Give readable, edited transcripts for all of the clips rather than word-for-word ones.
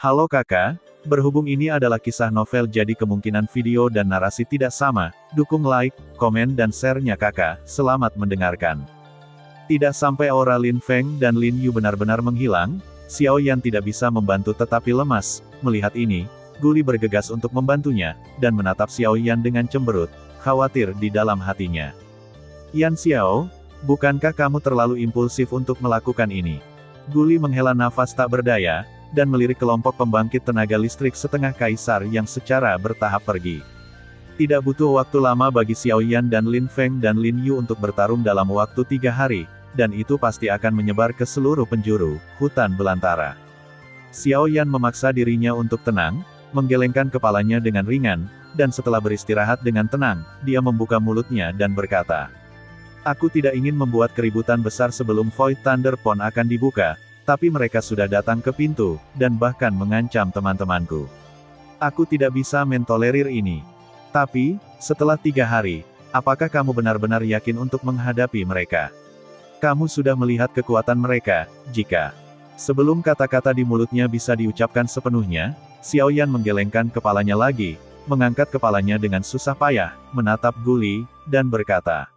Halo kakak, berhubung ini adalah kisah novel jadi kemungkinan video dan narasi tidak sama, dukung like, komen dan share-nya kakak, selamat mendengarkan. Tidak sampai aura Lin Feng dan Lin Yu benar-benar menghilang, Xiao Yan tidak bisa membantu tetapi lemas. Melihat ini, Guli bergegas untuk membantunya, dan menatap Xiao Yan dengan cemberut, khawatir di dalam hatinya. Yan Xiao, bukankah kamu terlalu impulsif untuk melakukan ini? Guli menghela nafas tak berdaya, dan melirik kelompok pembangkit tenaga listrik setengah kaisar yang secara bertahap pergi. Tidak butuh waktu lama bagi Xiao Yan dan Lin Feng dan Lin Yu untuk bertarung dalam waktu 3 hari, dan itu pasti akan menyebar ke seluruh penjuru hutan belantara. Xiao Yan memaksa dirinya untuk tenang, menggelengkan kepalanya dengan ringan, dan setelah beristirahat dengan tenang, dia membuka mulutnya dan berkata, "Aku tidak ingin membuat keributan besar sebelum Void Thunder Pond akan dibuka, tapi mereka sudah datang ke pintu, dan bahkan mengancam teman-temanku. Aku tidak bisa mentolerir ini. Tapi, setelah 3 hari, apakah kamu benar-benar yakin untuk menghadapi mereka? Kamu sudah melihat kekuatan mereka, jika..." Sebelum kata-kata di mulutnya bisa diucapkan sepenuhnya, Xiao Yan menggelengkan kepalanya lagi, mengangkat kepalanya dengan susah payah, menatap Guli, dan berkata,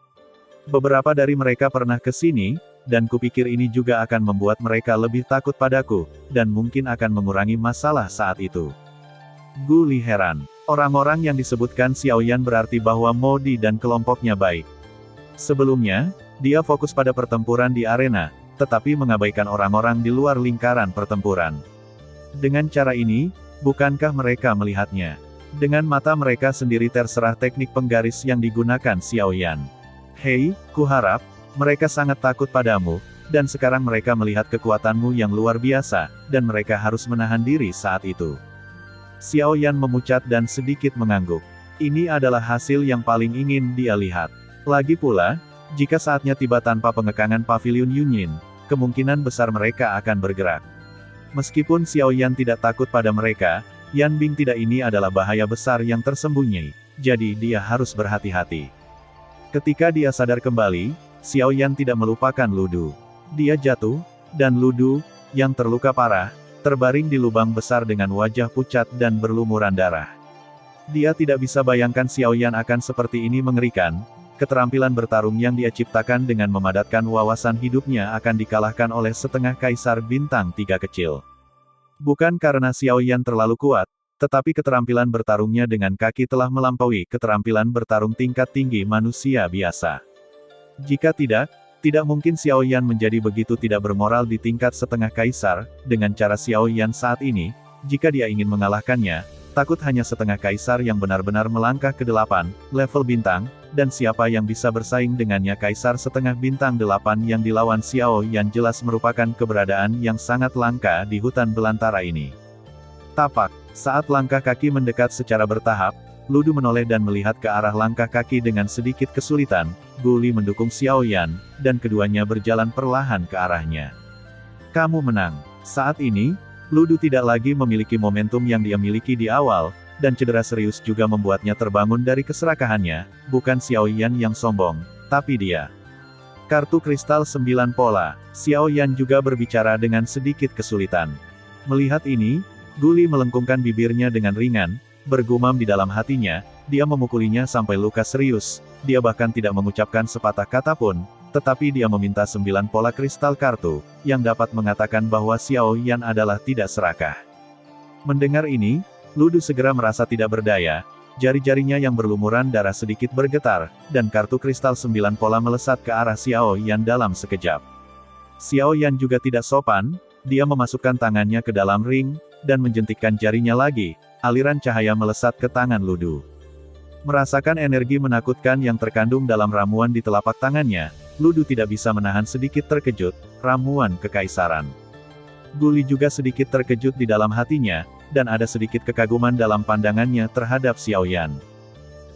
"Beberapa dari mereka pernah ke sini, dan kupikir ini juga akan membuat mereka lebih takut padaku, dan mungkin akan mengurangi masalah saat itu." Guli heran. Orang-orang yang disebutkan Xiao Yan berarti bahwa Modi dan kelompoknya baik. Sebelumnya, dia fokus pada pertempuran di arena, tetapi mengabaikan orang-orang di luar lingkaran pertempuran. Dengan cara ini, bukankah mereka melihatnya? Dengan mata mereka sendiri terserah teknik penggaris yang digunakan Xiao Yan. Hei, kuharap, mereka sangat takut padamu, dan sekarang mereka melihat kekuatanmu yang luar biasa, dan mereka harus menahan diri saat itu. Xiao Yan memucat dan sedikit mengangguk. Ini adalah hasil yang paling ingin dia lihat. Lagi pula, jika saatnya tiba tanpa pengekangan Pavilion Yunyin, kemungkinan besar mereka akan bergerak. Meskipun Xiao Yan tidak takut pada mereka, Yan Bing tidak ini adalah bahaya besar yang tersembunyi, jadi dia harus berhati-hati. Ketika dia sadar kembali, Xiao Yan tidak melupakan Ludu. Dia jatuh, dan Ludu, yang terluka parah, terbaring di lubang besar dengan wajah pucat dan berlumuran darah. Dia tidak bisa bayangkan Xiao Yan akan seperti ini mengerikan. Keterampilan bertarung yang dia ciptakan dengan memadatkan wawasan hidupnya akan dikalahkan oleh setengah kaisar bintang 3 kecil. Bukan karena Xiao Yan terlalu kuat, tetapi keterampilan bertarungnya dengan kaki telah melampaui keterampilan bertarung tingkat tinggi manusia biasa. Jika tidak mungkin Xiao Yan menjadi begitu tidak bermoral di tingkat setengah kaisar. Dengan cara Xiao Yan saat ini, jika dia ingin mengalahkannya, takut hanya setengah kaisar yang benar-benar melangkah ke 8 level bintang, dan siapa yang bisa bersaing dengannya. Kaisar setengah bintang 8 yang dilawan Xiao Yan jelas merupakan keberadaan yang sangat langka di hutan belantara ini. Tapak, saat langkah kaki mendekat secara bertahap, Ludu menoleh dan melihat ke arah langkah kaki dengan sedikit kesulitan. Guli mendukung Xiao Yan, dan keduanya berjalan perlahan ke arahnya. "Kamu menang." Saat ini, Ludu tidak lagi memiliki momentum yang dia miliki di awal, dan cedera serius juga membuatnya terbangun dari keserakahannya. Bukan Xiao Yan yang sombong, tapi dia. Kartu kristal 9 pola. Xiao Yan juga berbicara dengan sedikit kesulitan. Melihat ini, Guli melengkungkan bibirnya dengan ringan, bergumam di dalam hatinya, dia memukulinya sampai luka serius. Dia bahkan tidak mengucapkan sepatah kata pun, tetapi dia meminta 9 pola kristal kartu, yang dapat mengatakan bahwa Xiao Yan adalah tidak serakah. Mendengar ini, Ludu segera merasa tidak berdaya, jari-jarinya yang berlumuran darah sedikit bergetar, dan kartu kristal 9 pola melesat ke arah Xiao Yan dalam sekejap. Xiao Yan juga tidak sopan, dia memasukkan tangannya ke dalam ring, dan menjentikkan jarinya lagi. Aliran cahaya melesat ke tangan Ludu. Merasakan energi menakutkan yang terkandung dalam ramuan di telapak tangannya, Ludu tidak bisa menahan sedikit terkejut. Ramuan kekaisaran. Guli juga sedikit terkejut di dalam hatinya, dan ada sedikit kekaguman dalam pandangannya terhadap Xiao Yan.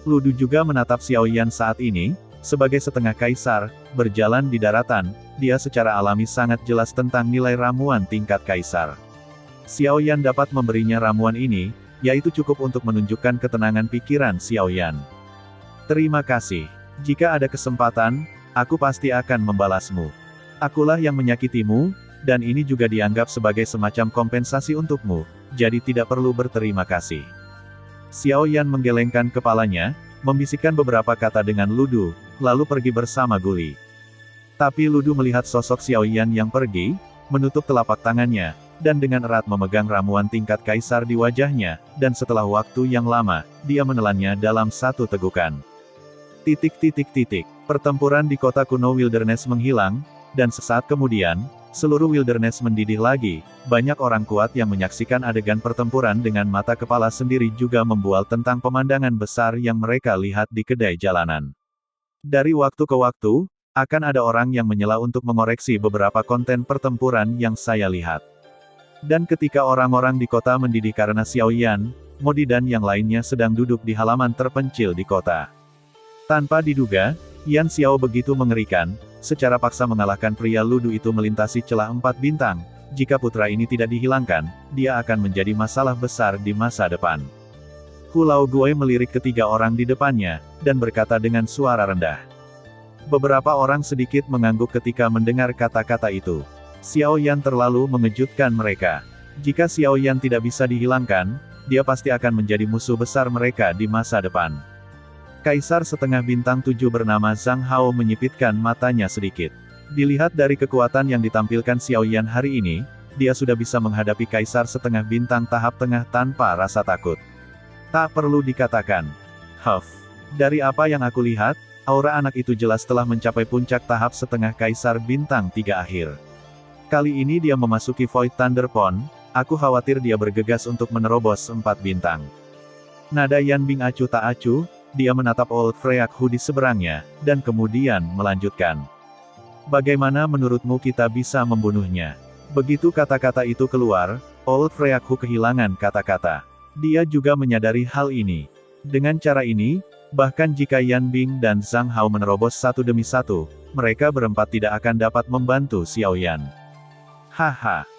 Ludu juga menatap Xiao Yan saat ini, sebagai setengah kaisar, berjalan di daratan, dia secara alami sangat jelas tentang nilai ramuan tingkat kaisar. Xiao Yan dapat memberinya ramuan ini, yaitu cukup untuk menunjukkan ketenangan pikiran Xiao Yan. "Terima kasih. Jika ada kesempatan, aku pasti akan membalasmu. Akulah yang menyakitimu, dan ini juga dianggap sebagai semacam kompensasi untukmu. jadi tidak perlu berterima kasih. Xiao Yan menggelengkan kepalanya, membisikkan beberapa kata dengan Ludu, lalu pergi bersama Guli. Tapi Ludu melihat sosok Xiao Yan yang pergi, menutup telapak tangannya, dan dengan erat memegang ramuan tingkat kaisar di wajahnya, dan setelah waktu yang lama, dia menelannya dalam satu tegukan. Pertempuran di kota kuno Wilderness menghilang, dan sesaat kemudian, seluruh Wilderness mendidih lagi. Banyak orang kuat yang menyaksikan adegan pertempuran dengan mata kepala sendiri juga membual tentang pemandangan besar yang mereka lihat di kedai jalanan. Dari waktu ke waktu, akan ada orang yang menyela untuk mengoreksi beberapa konten pertempuran yang saya lihat. Dan ketika orang-orang di kota mendidih karena Xiao Yan, Modi dan yang lainnya sedang duduk di halaman terpencil di kota. Tanpa diduga, Yan Xiao begitu mengerikan, secara paksa mengalahkan pria Ludu itu melintasi celah 4 bintang. Jika putra ini tidak dihilangkan, dia akan menjadi masalah besar di masa depan. Hulao Guo melirik ketiga orang di depannya, dan berkata dengan suara rendah. Beberapa orang sedikit mengangguk ketika mendengar kata-kata itu. Xiao Yan terlalu mengejutkan mereka. Jika Xiao Yan tidak bisa dihilangkan, dia pasti akan menjadi musuh besar mereka di masa depan. Kaisar setengah bintang 7 bernama Zhang Hao menyipitkan matanya sedikit. Dilihat dari kekuatan yang ditampilkan Xiao Yan hari ini, dia sudah bisa menghadapi Kaisar setengah bintang tahap tengah tanpa rasa takut. Tak perlu dikatakan. Dari apa yang aku lihat, aura anak itu jelas telah mencapai puncak tahap setengah Kaisar bintang 3 akhir. Kali ini dia memasuki Void Thunder Pond, aku khawatir dia bergegas untuk menerobos 4 bintang. Nada Yan Bing acuh tak acuh, dia menatap Old Freak Hu di seberangnya, dan kemudian melanjutkan. Bagaimana menurutmu kita bisa membunuhnya? Begitu kata-kata itu keluar, Old Freak Hu kehilangan kata-kata. Dia juga menyadari hal ini. Dengan cara ini, bahkan jika Yan Bing dan Zhang Hao menerobos satu demi satu, mereka berempat tidak akan dapat membantu Xiao Yan.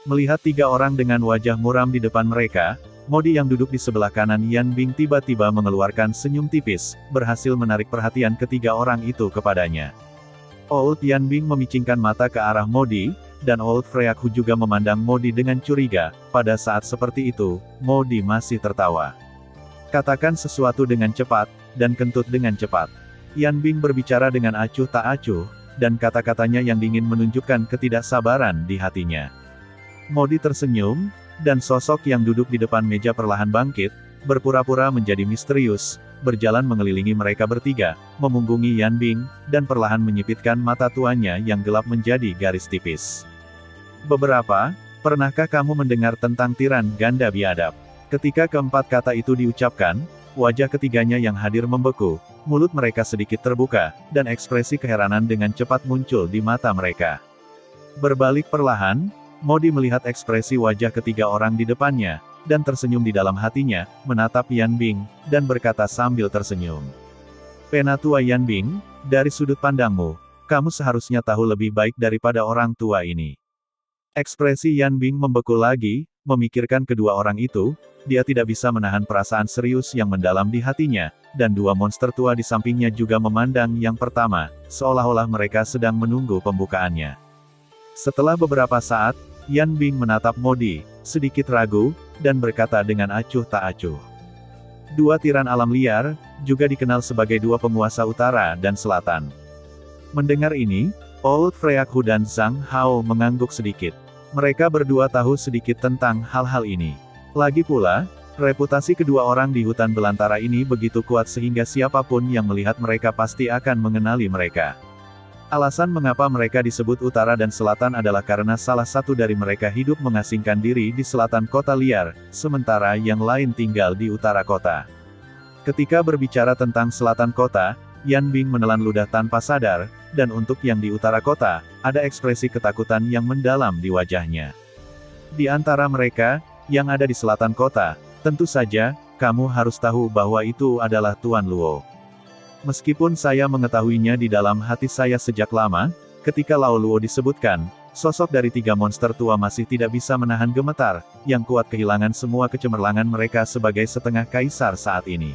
Melihat 3 orang dengan wajah muram di depan mereka, Modi yang duduk di sebelah kanan Yan Bing tiba-tiba mengeluarkan senyum tipis, berhasil menarik perhatian ketiga orang itu kepadanya. Old Yan Bing memicingkan mata ke arah Modi, dan Old Freak Hu juga memandang Modi dengan curiga. Pada saat seperti itu, Modi masih tertawa. Katakan sesuatu dengan cepat, dan kentut dengan cepat. Yan Bing berbicara dengan acuh tak acuh, dan kata-katanya yang dingin menunjukkan ketidaksabaran di hatinya. Modi tersenyum, dan sosok yang duduk di depan meja perlahan bangkit, berpura-pura menjadi misterius, berjalan mengelilingi mereka bertiga, memunggungi Yan Bing, dan perlahan menyipitkan mata tuanya yang gelap menjadi garis tipis. Pernahkah kamu mendengar tentang tiran ganda biadab? Ketika keempat kata itu diucapkan, wajah ketiganya yang hadir membeku, mulut mereka sedikit terbuka, dan ekspresi keheranan dengan cepat muncul di mata mereka. Berbalik perlahan, Modi melihat ekspresi wajah ketiga orang di depannya, dan tersenyum di dalam hatinya, menatap Yan Bing, dan berkata sambil tersenyum. Penatua Yan Bing, dari sudut pandangmu, kamu seharusnya tahu lebih baik daripada orang tua ini. Ekspresi Yan Bing membeku lagi, memikirkan kedua orang itu, dia tidak bisa menahan perasaan serius yang mendalam di hatinya, dan 2 monster tua di sampingnya juga memandang yang pertama, seolah-olah mereka sedang menunggu pembukaannya. Setelah beberapa saat, Yan Bing menatap Modi, sedikit ragu, dan berkata dengan acuh tak acuh. 2 tiran alam liar, juga dikenal sebagai 2 penguasa utara dan selatan. Mendengar ini, Old Freak Hu dan Zhang Hao mengangguk sedikit. Mereka berdua tahu sedikit tentang hal-hal ini. Lagi pula, reputasi kedua orang di hutan belantara ini begitu kuat sehingga siapapun yang melihat mereka pasti akan mengenali mereka. Alasan mengapa mereka disebut utara dan selatan adalah karena salah satu dari mereka hidup mengasingkan diri di selatan kota liar, sementara yang lain tinggal di utara kota. Ketika berbicara tentang selatan kota, Yan Bing menelan ludah tanpa sadar, dan untuk yang di utara kota, ada ekspresi ketakutan yang mendalam di wajahnya. Di antara mereka, yang ada di selatan kota, tentu saja, kamu harus tahu bahwa itu adalah Tuan Luo. Meskipun saya mengetahuinya di dalam hati saya sejak lama, ketika Lao Luo disebutkan, sosok dari 3 monster tua masih tidak bisa menahan gemetar, yang kuat kehilangan semua kecemerlangan mereka sebagai setengah kaisar saat ini.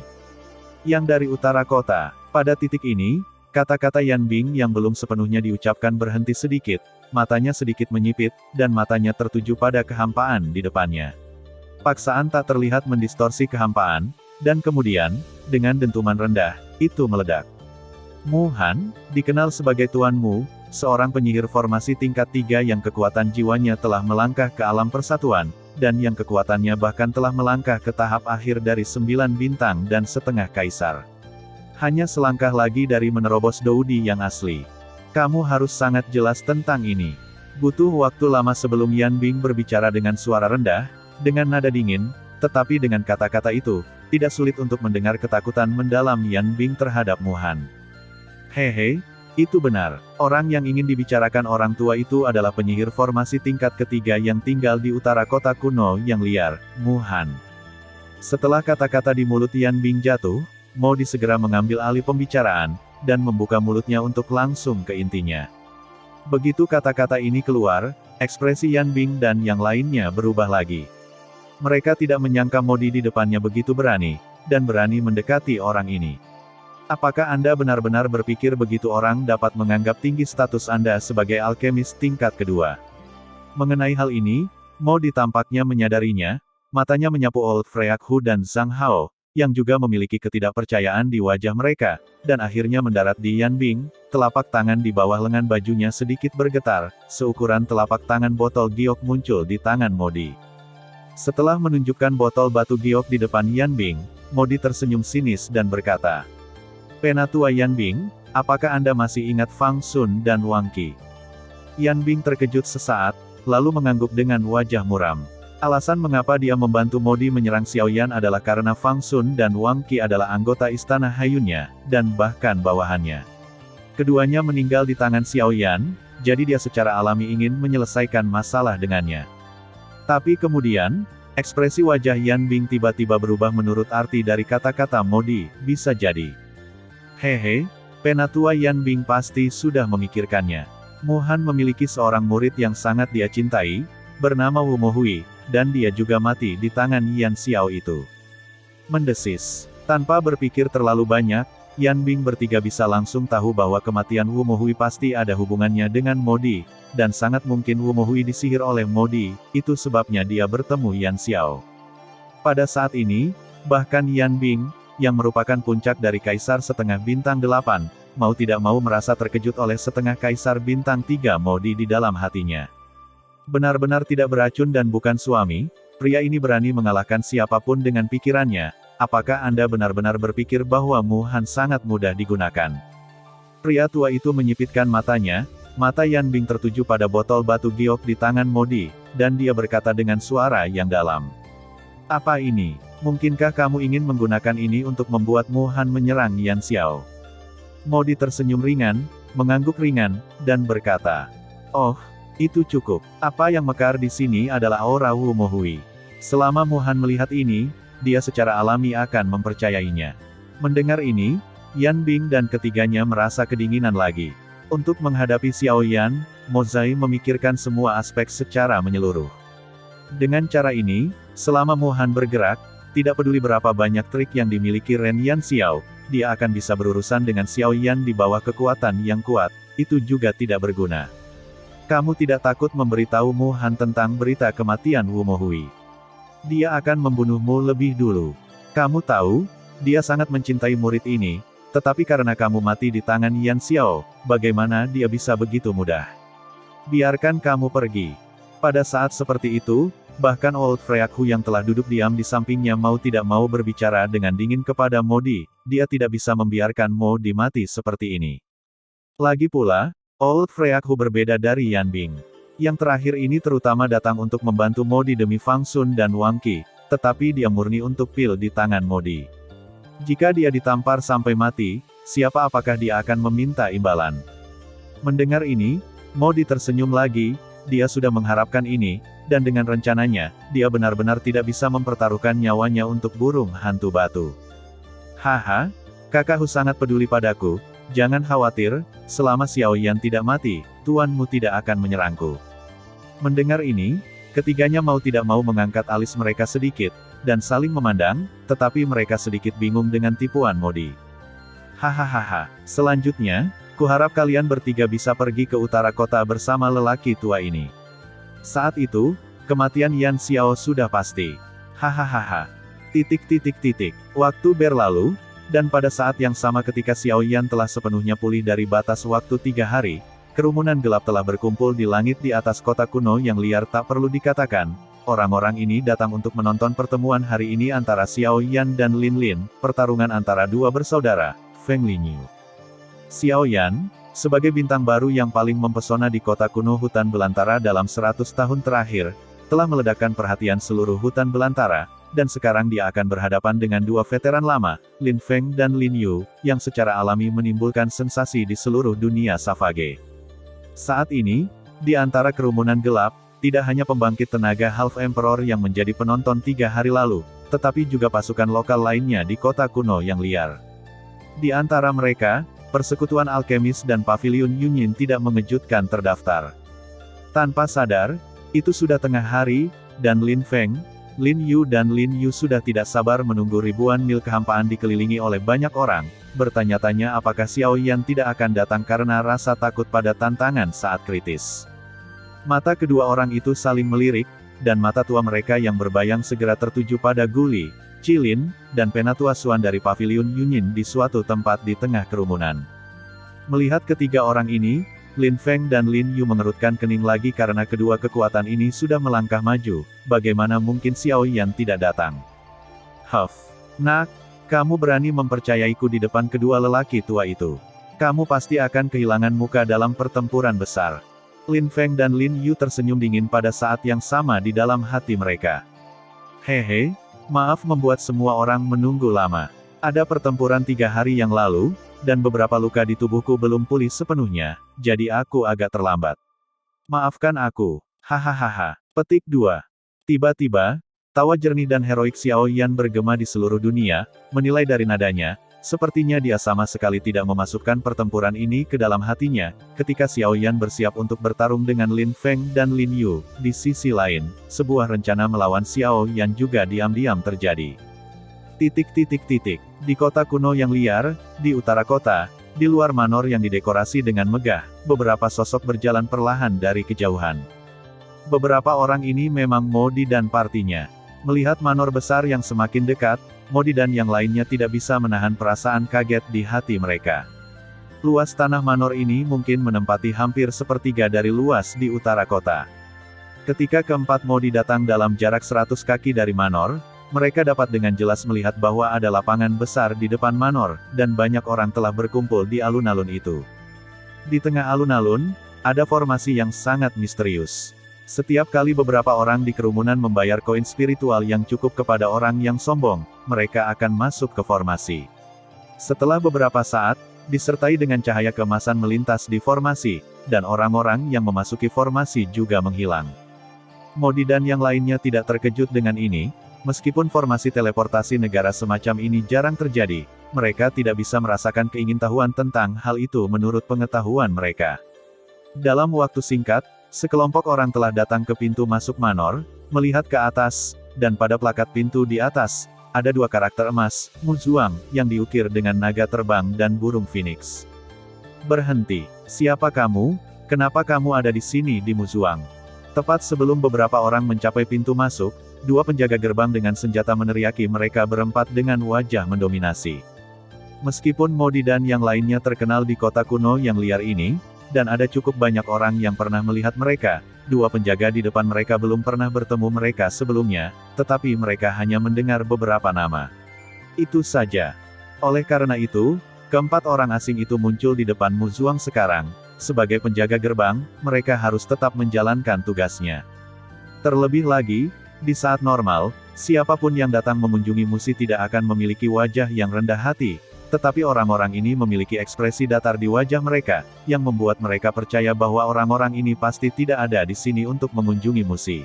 Yang dari utara kota, pada titik ini, kata-kata Yan Bing yang belum sepenuhnya diucapkan berhenti sedikit, matanya sedikit menyipit, dan matanya tertuju pada kehampaan di depannya. Paksaan tak terlihat mendistorsi kehampaan, dan kemudian, dengan dentuman rendah, itu meledak. Mu Han, dikenal sebagai Tuan Mu, seorang penyihir formasi tingkat 3 yang kekuatan jiwanya telah melangkah ke alam persatuan, dan yang kekuatannya bahkan telah melangkah ke tahap akhir dari 9 bintang dan setengah kaisar. Hanya selangkah lagi dari menerobos Doudi yang asli. Kamu harus sangat jelas tentang ini. Butuh waktu lama sebelum Yan Bing berbicara dengan suara rendah, dengan nada dingin, tetapi dengan kata-kata itu, tidak sulit untuk mendengar ketakutan mendalam Yan Bing terhadap Mu Han. Hehe, itu benar. Orang yang ingin dibicarakan orang tua itu adalah penyihir formasi tingkat ketiga yang tinggal di utara kota kuno yang liar, Mu Han. Setelah kata-kata di mulut Yan Bing jatuh, Mo Di segera mengambil alih pembicaraan, dan membuka mulutnya untuk langsung ke intinya. Begitu kata-kata ini keluar, ekspresi Yan Bing dan yang lainnya berubah lagi. Mereka tidak menyangka Mo Di depannya begitu berani, dan berani mendekati orang ini. Apakah Anda benar-benar berpikir begitu orang dapat menganggap tinggi status Anda sebagai alkemis tingkat kedua? Mengenai hal ini, Mo Di tampaknya menyadarinya, matanya menyapu Old Freak Hu dan Zhang Hao, yang juga memiliki ketidakpercayaan di wajah mereka, dan akhirnya mendarat di Yan Bing. Telapak tangan di bawah lengan bajunya sedikit bergetar, seukuran telapak tangan botol giok muncul di tangan Mo Di. Setelah menunjukkan botol batu giok di depan Yan Bing, Mo Di tersenyum sinis dan berkata, "Penatua Yan Bing, apakah Anda masih ingat Fang Sun dan Wang Qi?" Yan Bing terkejut sesaat, lalu mengangguk dengan wajah muram. Alasan mengapa dia membantu Mo Di menyerang Xiao Yan adalah karena Fang Sun dan Wang Qi adalah anggota istana Haiyunnya, dan bahkan bawahannya. Keduanya meninggal di tangan Xiao Yan, jadi dia secara alami ingin menyelesaikan masalah dengannya. Tapi kemudian, ekspresi wajah Yan Bing tiba-tiba berubah menurut arti dari kata-kata Mo Di, bisa jadi. Hehe, Penatua Yan Bing pasti sudah memikirkannya. Mu Han memiliki seorang murid yang sangat dia cintai, bernama Wu Mohui, dan dia juga mati di tangan Yan Xiao itu. Mendesis. Tanpa berpikir terlalu banyak, Yan Bing bertiga bisa langsung tahu bahwa kematian Wu Mohui pasti ada hubungannya dengan Mo Di, dan sangat mungkin Wu Mohui disihir oleh Mo Di, itu sebabnya dia bertemu Yan Xiao. Pada saat ini, bahkan Yan Bing, yang merupakan puncak dari Kaisar setengah bintang 8, mau tidak mau merasa terkejut oleh setengah Kaisar bintang 3 Mo Di dalam hatinya. Benar-benar tidak beracun dan bukan suami, pria ini berani mengalahkan siapapun dengan pikirannya. Apakah Anda benar-benar berpikir bahwa Mu Han sangat mudah digunakan? Pria tua itu menyipitkan matanya, mata Yan Bing tertuju pada botol batu giok di tangan Mo Di, dan dia berkata dengan suara yang dalam. Apa ini? Mungkinkah kamu ingin menggunakan ini untuk membuat Mu Han menyerang Yan Xiao? Mo Di tersenyum ringan, mengangguk ringan, dan berkata, "Oh, itu cukup. Apa yang mekar di sini adalah aura Wu Mohui." Selama Mu Han melihat ini, dia secara alami akan mempercayainya. Mendengar ini, Yan Bing dan ketiganya merasa kedinginan lagi. Untuk menghadapi Xiao Yan, Mo Zai memikirkan semua aspek secara menyeluruh. Dengan cara ini, selama Mu Han bergerak, tidak peduli berapa banyak trik yang dimiliki Ren Yan Xiao, dia akan bisa berurusan dengan Xiao Yan di bawah kekuatan yang kuat, itu juga tidak berguna. Kamu tidak takut memberitahu Mu Han tentang berita kematian Wu Mohui? Dia akan membunuhmu lebih dulu. Kamu tahu, dia sangat mencintai murid ini, tetapi karena kamu mati di tangan Yan Xiao, bagaimana dia bisa begitu mudah? Biarkan kamu pergi. Pada saat seperti itu, bahkan Old Freak Hu yang telah duduk diam di sampingnya mau tidak mau berbicara dengan dingin kepada Mo Di, dia tidak bisa membiarkan Mo Di mati seperti ini. Lagi pula, Old Freak Hu berbeda dari Yan Bing. Yang terakhir ini terutama datang untuk membantu Mo Di demi Fang Sun dan Wang Qi, tetapi dia murni untuk pil di tangan Mo Di. Jika dia ditampar sampai mati, apakah dia akan meminta imbalan? Mendengar ini, Mo Di tersenyum lagi, dia sudah mengharapkan ini, dan dengan rencananya, dia benar-benar tidak bisa mempertaruhkan nyawanya untuk burung hantu batu. Haha, kakak Hu sangat peduli padaku, jangan khawatir, selama Xiao Yan tidak mati, tuanmu tidak akan menyerangku. Mendengar ini, ketiganya mau tidak mau mengangkat alis mereka sedikit, dan saling memandang, tetapi mereka sedikit bingung dengan tipuan Mo Di. Hahaha, selanjutnya, kuharap kalian bertiga bisa pergi ke utara kota bersama lelaki tua ini. Saat itu, kematian Yan Xiao sudah pasti. Hahaha. Waktu berlalu, dan pada saat yang sama ketika Xiao Yan telah sepenuhnya pulih dari batas waktu 3 hari, kerumunan gelap telah berkumpul di langit di atas kota kuno yang liar tak perlu dikatakan. Orang-orang ini datang untuk menonton pertemuan hari ini antara Xiao Yan dan Lin Lin, pertarungan antara dua bersaudara, Feng Linyu. Xiao Yan, sebagai bintang baru yang paling mempesona di kota kuno hutan belantara dalam 100 tahun terakhir, telah meledakkan perhatian seluruh hutan belantara, dan sekarang dia akan berhadapan dengan dua veteran lama, Lin Feng dan Lin Yu, yang secara alami menimbulkan sensasi di seluruh dunia Savage. Saat ini, di antara kerumunan gelap, tidak hanya pembangkit tenaga Half Emperor yang menjadi penonton 3 hari lalu, tetapi juga pasukan lokal lainnya di kota kuno yang liar. Di antara mereka, Persekutuan Alkemis dan Paviliun Yunyin tidak mengejutkan terdaftar. Tanpa sadar, itu sudah tengah hari, dan Lin Feng, Lin Yu dan Lin Yu sudah tidak sabar menunggu ribuan mil kehampaan dikelilingi oleh banyak orang, bertanya-tanya apakah Xiao Yan tidak akan datang karena rasa takut pada tantangan saat kritis. Mata kedua orang itu saling melirik, dan mata tua mereka yang berbayang segera tertuju pada Guli, Cilin, dan Penatua Suan dari Paviliun Yunyin di suatu tempat di tengah kerumunan. Melihat ketiga orang ini, Lin Feng dan Lin Yu mengerutkan kening lagi karena kedua kekuatan ini sudah melangkah maju, bagaimana mungkin Xiao Yan tidak datang? Huff. Nak, kamu berani mempercayaiku di depan kedua lelaki tua itu. Kamu pasti akan kehilangan muka dalam pertempuran besar. Lin Feng dan Lin Yu tersenyum dingin pada saat yang sama di dalam hati mereka. Hehe, maaf membuat semua orang menunggu lama. Ada pertempuran 3 hari yang lalu, dan beberapa luka di tubuhku belum pulih sepenuhnya, jadi aku agak terlambat. Maafkan aku. Hahaha. Petik 2. Tiba-tiba, tawa jernih dan heroik Xiao Yan bergema di seluruh dunia, menilai dari nadanya, sepertinya dia sama sekali tidak memasukkan pertempuran ini ke dalam hatinya, ketika Xiao Yan bersiap untuk bertarung dengan Lin Feng dan Lin Yu. Di sisi lain, sebuah rencana melawan Xiao Yan juga diam-diam terjadi. Di kota kuno yang liar, di utara kota, di luar manor yang didekorasi dengan megah, beberapa sosok berjalan perlahan dari kejauhan. Beberapa orang ini memang Modi dan partinya. Melihat manor besar yang semakin dekat, Modi dan yang lainnya tidak bisa menahan perasaan kaget di hati mereka. Luas tanah manor ini mungkin menempati hampir sepertiga dari luas di utara kota. Ketika keempat Modi datang dalam jarak 100 kaki dari manor, mereka dapat dengan jelas melihat bahwa ada lapangan besar di depan manor, dan banyak orang telah berkumpul di alun-alun itu. Di tengah alun-alun, ada formasi yang sangat misterius. Setiap kali beberapa orang di kerumunan membayar koin spiritual yang cukup kepada orang yang sombong, mereka akan masuk ke formasi. Setelah beberapa saat, disertai dengan cahaya keemasan melintas di formasi, dan orang-orang yang memasuki formasi juga menghilang. Modi dan yang lainnya tidak terkejut dengan ini. Meskipun formasi teleportasi negara semacam ini jarang terjadi, mereka tidak bisa merasakan keingintahuan tentang hal itu menurut pengetahuan mereka. Dalam waktu singkat, sekelompok orang telah datang ke pintu masuk manor, melihat ke atas, dan pada plakat pintu di atas, ada dua karakter emas, Mu Zuang, yang diukir dengan naga terbang dan burung phoenix. Berhenti. Siapa kamu? Kenapa kamu ada di sini di Mu Zuang? Tepat sebelum beberapa orang mencapai pintu masuk, dua penjaga gerbang dengan senjata meneriaki mereka berempat dengan wajah mendominasi. Meskipun Modi dan yang lainnya terkenal di kota kuno yang liar ini, dan ada cukup banyak orang yang pernah melihat mereka, dua penjaga di depan mereka belum pernah bertemu mereka sebelumnya, tetapi mereka hanya mendengar beberapa nama. Itu saja. Oleh karena itu, keempat orang asing itu muncul di depan Mu Zuang sekarang. Sebagai penjaga gerbang, mereka harus tetap menjalankan tugasnya. Terlebih lagi, di saat normal, siapapun yang datang mengunjungi Musi tidak akan memiliki wajah yang rendah hati, tetapi orang-orang ini memiliki ekspresi datar di wajah mereka, yang membuat mereka percaya bahwa orang-orang ini pasti tidak ada di sini untuk mengunjungi Musi.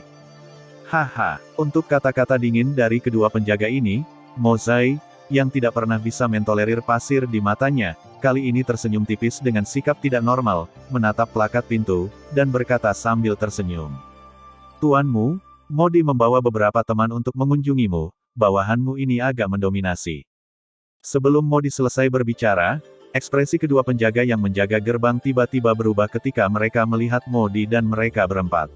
Haha, untuk kata-kata dingin dari kedua penjaga ini, Mo Zai, yang tidak pernah bisa mentolerir pasir di matanya, kali ini tersenyum tipis dengan sikap tidak normal, menatap plakat pintu, dan berkata sambil tersenyum. Tuanmu, Modi membawa beberapa teman untuk mengunjungimu, bawahanmu ini agak mendominasi. Sebelum Modi selesai berbicara, ekspresi kedua penjaga yang menjaga gerbang tiba-tiba berubah ketika mereka melihat Modi dan mereka berempat.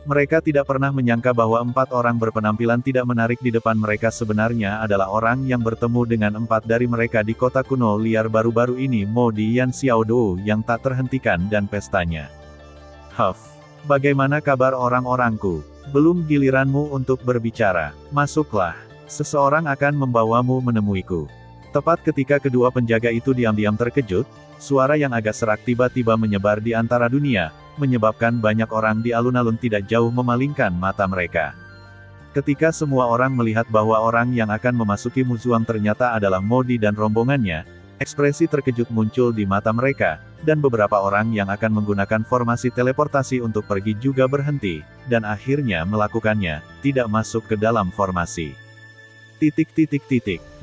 Mereka tidak pernah menyangka bahwa 4 orang berpenampilan tidak menarik di depan mereka sebenarnya adalah orang yang bertemu dengan 4 dari mereka di kota kuno liar baru-baru ini, Mo Di Yan Xiaodou yang tak terhentikan dan pestanya. Bagaimana kabar orang-orangku? Belum giliranmu untuk berbicara. Masuklah. Seseorang akan membawamu menemuiku. Tepat ketika kedua penjaga itu diam-diam terkejut, suara yang agak serak tiba-tiba menyebar di antara dunia, menyebabkan banyak orang di alun-alun tidak jauh memalingkan mata mereka. Ketika semua orang melihat bahwa orang yang akan memasuki Muzuang ternyata adalah Modi dan rombongannya, ekspresi terkejut muncul di mata mereka, dan beberapa orang yang akan menggunakan formasi teleportasi untuk pergi juga berhenti, dan akhirnya melakukannya, tidak masuk ke dalam formasi.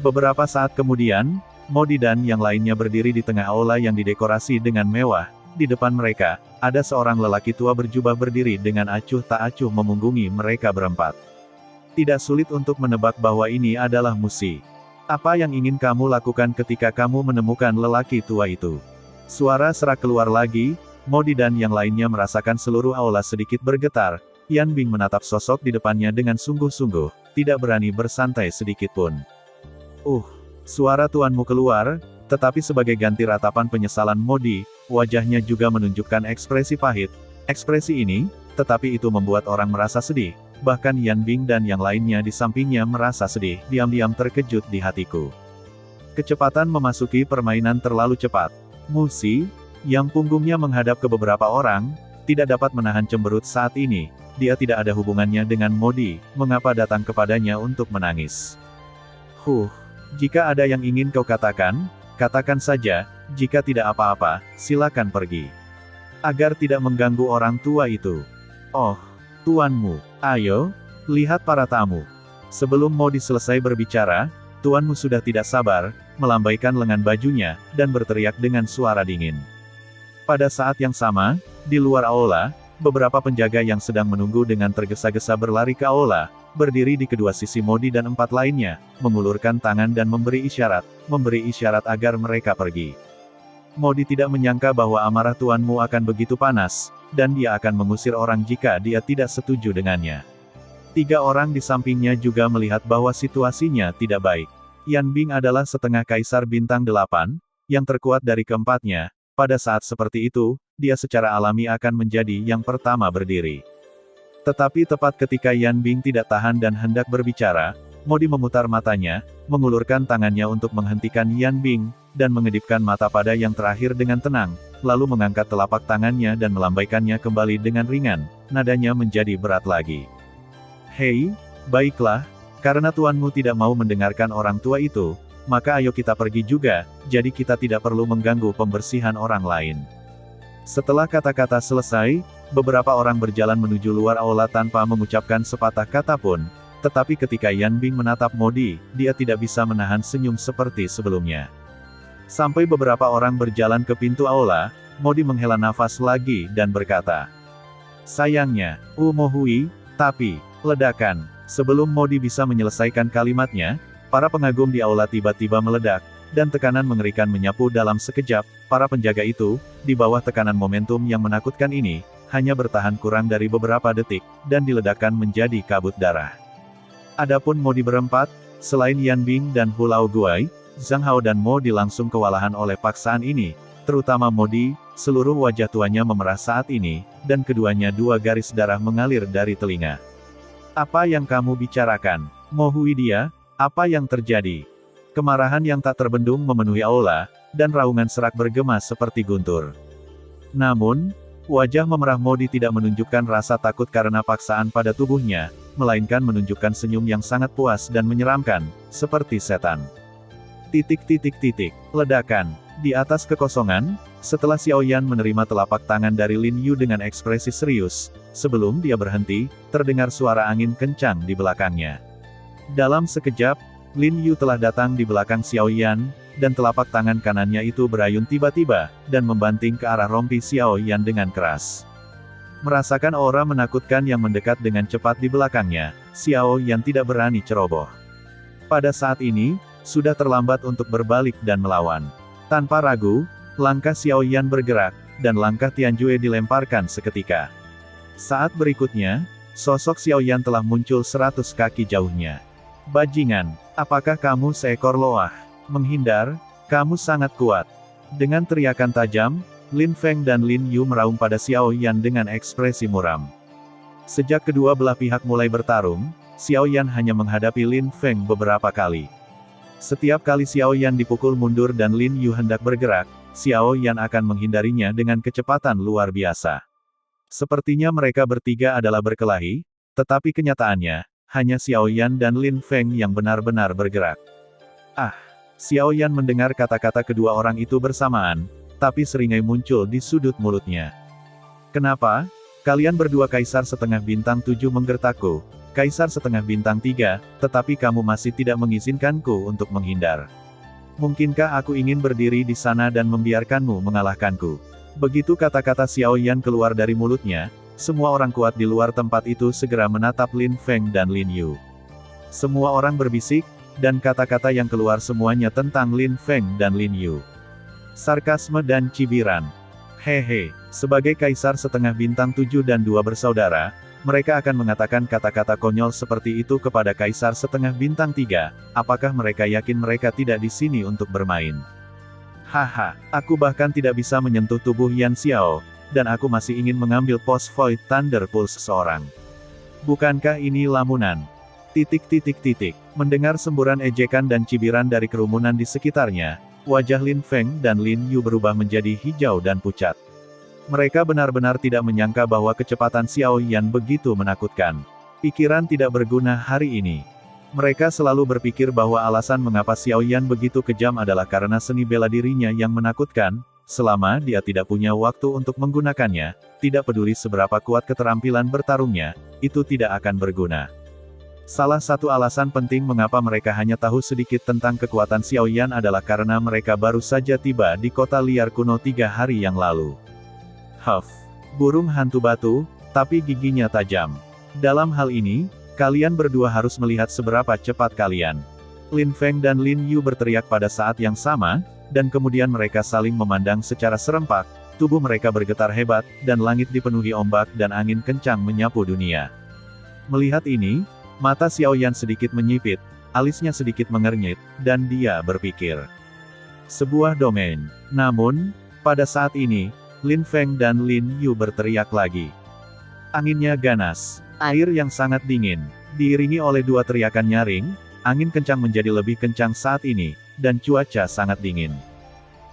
Beberapa saat kemudian, Modi dan yang lainnya berdiri di tengah aula yang didekorasi dengan mewah. Di depan mereka, ada seorang lelaki tua berjubah berdiri dengan acuh tak acuh memunggungi mereka berempat. Tidak sulit untuk menebak bahwa ini adalah Musi. Apa yang ingin kamu lakukan ketika kamu menemukan lelaki tua itu? Suara serak keluar lagi, Modi dan yang lainnya merasakan seluruh aula sedikit bergetar. Yan Bing menatap sosok di depannya dengan sungguh-sungguh, tidak berani bersantai sedikitpun. Suara tuanmu keluar, tetapi sebagai ganti ratapan penyesalan Modi, wajahnya juga menunjukkan ekspresi pahit. Ekspresi ini, tetapi itu membuat orang merasa sedih, bahkan Yan Bing dan yang lainnya di sampingnya merasa sedih, diam-diam terkejut di hatiku. Kecepatan memasuki permainan terlalu cepat. Musi, yang punggungnya menghadap ke beberapa orang, tidak dapat menahan cemberut saat ini. Dia tidak ada hubungannya dengan Modi, mengapa datang kepadanya untuk menangis? Jika ada yang ingin kau katakan, katakan saja, jika tidak apa-apa, silakan pergi. Agar tidak mengganggu orang tua itu. Tuanmu, ayo, lihat para tamu. Sebelum Modi selesai berbicara, tuanmu sudah tidak sabar, melambaikan lengan bajunya, dan berteriak dengan suara dingin. Pada saat yang sama, di luar aula, beberapa penjaga yang sedang menunggu dengan tergesa-gesa berlari ke aula, berdiri di kedua sisi Modi dan 4 lainnya, mengulurkan tangan dan memberi isyarat agar mereka pergi. Modi tidak menyangka bahwa amarah tuanmu akan begitu panas, dan dia akan mengusir orang jika dia tidak setuju dengannya. 3 orang di sampingnya juga melihat bahwa situasinya tidak baik. Yan Bing adalah setengah kaisar bintang 8, yang terkuat dari keempatnya. Pada saat seperti itu, dia secara alami akan menjadi yang pertama berdiri. Tetapi tepat ketika Yan Bing tidak tahan dan hendak berbicara, Modi memutar matanya, mengulurkan tangannya untuk menghentikan Yan Bing, dan mengedipkan mata pada yang terakhir dengan tenang, lalu mengangkat telapak tangannya dan melambaikannya kembali dengan ringan, nadanya menjadi berat lagi. Hei, baiklah, karena tuanmu tidak mau mendengarkan orang tua itu, maka ayo kita pergi juga, jadi kita tidak perlu mengganggu pembersihan orang lain. Setelah kata-kata selesai, beberapa orang berjalan menuju luar aula tanpa mengucapkan sepatah kata pun, tetapi ketika Yan Bing menatap Modi, dia tidak bisa menahan senyum seperti sebelumnya. Sampai beberapa orang berjalan ke pintu aula, Modi menghela nafas lagi dan berkata, "Sayangnya, Mohui, tapi, ledakan." Sebelum Modi bisa menyelesaikan kalimatnya, para pengagum di aula tiba-tiba meledak, dan tekanan mengerikan menyapu dalam sekejap. Para penjaga itu, di bawah tekanan momentum yang menakutkan ini, hanya bertahan kurang dari beberapa detik, dan diledakkan menjadi kabut darah. Adapun Modi berempat, selain Yan Bing dan Hu Laoguai, Zhang Hao dan Modi langsung kewalahan oleh paksaan ini, terutama Modi, seluruh wajah tuanya memerah saat ini, dan keduanya 2 garis darah mengalir dari telinga. "Apa yang kamu bicarakan, Mohui dia? Apa yang terjadi?" Kemarahan yang tak terbendung memenuhi aula, dan raungan serak bergema seperti guntur. Namun, wajah memerah Modi tidak menunjukkan rasa takut karena paksaan pada tubuhnya, melainkan menunjukkan senyum yang sangat puas dan menyeramkan, seperti setan. Ledakan. Di atas kekosongan, setelah Xiaoyan menerima telapak tangan dari Lin Yu dengan ekspresi serius, sebelum dia berhenti, terdengar suara angin kencang di belakangnya. Dalam sekejap, Lin Yu telah datang di belakang Xiaoyan, dan telapak tangan kanannya itu berayun tiba-tiba, dan membanting ke arah rompi Xiaoyan dengan keras. Merasakan aura menakutkan yang mendekat dengan cepat di belakangnya, Xiaoyan tidak berani ceroboh. Pada saat ini, sudah terlambat untuk berbalik dan melawan. Tanpa ragu, langkah Xiaoyan bergerak, dan langkah Tianjue dilemparkan seketika. Saat berikutnya, sosok Xiaoyan telah muncul 100 kaki jauhnya. Bajingan, apakah kamu seekor loah? Menghindar, kamu sangat kuat. Dengan teriakan tajam, Lin Feng dan Lin Yu meraung pada Xiaoyan dengan ekspresi muram. Sejak kedua belah pihak mulai bertarung, Xiaoyan hanya menghadapi Lin Feng beberapa kali. Setiap kali Xiaoyan dipukul mundur dan Lin Yu hendak bergerak, Xiaoyan akan menghindarinya dengan kecepatan luar biasa. Sepertinya mereka bertiga adalah berkelahi, tetapi kenyataannya, hanya Xiaoyan dan Lin Feng yang benar-benar bergerak. Ah! Xiaoyan mendengar kata-kata kedua orang itu bersamaan, tapi seringai muncul di sudut mulutnya. Kenapa? Kalian berdua Kaisar setengah bintang 7 menggertakku, Kaisar setengah bintang 3, tetapi kamu masih tidak mengizinkanku untuk menghindar. Mungkinkah aku ingin berdiri di sana dan membiarkanmu mengalahkanku? Begitu kata-kata Xiaoyan keluar dari mulutnya, semua orang kuat di luar tempat itu segera menatap Lin Feng dan Lin Yu. Semua orang berbisik, dan kata-kata yang keluar semuanya tentang Lin Feng dan Lin Yu. Sarkasme dan cibiran. Hehe, sebagai Kaisar setengah bintang 7 dan 2 bersaudara, mereka akan mengatakan kata-kata konyol seperti itu kepada Kaisar setengah bintang 3, apakah mereka yakin mereka tidak di sini untuk bermain? Haha, aku bahkan tidak bisa menyentuh tubuh Yan Xiao, dan aku masih ingin mengambil pos Void Thunder Pulse seseorang. Bukankah ini lamunan? Mendengar semburan ejekan dan cibiran dari kerumunan di sekitarnya, wajah Lin Feng dan Lin Yu berubah menjadi hijau dan pucat. Mereka benar-benar tidak menyangka bahwa kecepatan Xiaoyan begitu menakutkan. Pikiran tidak berguna hari ini. Mereka selalu berpikir bahwa alasan mengapa Xiaoyan begitu kejam adalah karena seni bela dirinya yang menakutkan, selama dia tidak punya waktu untuk menggunakannya, tidak peduli seberapa kuat keterampilan bertarungnya, itu tidak akan berguna. Salah satu alasan penting mengapa mereka hanya tahu sedikit tentang kekuatan Xiaoyan adalah karena mereka baru saja tiba di kota liar kuno 3 hari yang lalu. Huff, burung hantu batu, tapi giginya tajam. Dalam hal ini, kalian berdua harus melihat seberapa cepat kalian. Lin Feng dan Lin Yu berteriak pada saat yang sama, dan kemudian mereka saling memandang secara serempak, tubuh mereka bergetar hebat, dan langit dipenuhi ombak dan angin kencang menyapu dunia. Melihat ini, mata Xiaoyan sedikit menyipit, alisnya sedikit mengernyit, dan dia berpikir. Sebuah domain. Namun, pada saat ini, Lin Feng dan Lin Yu berteriak lagi. Anginnya ganas. Air yang sangat dingin, diiringi oleh dua teriakan nyaring, angin kencang menjadi lebih kencang saat ini, dan cuaca sangat dingin.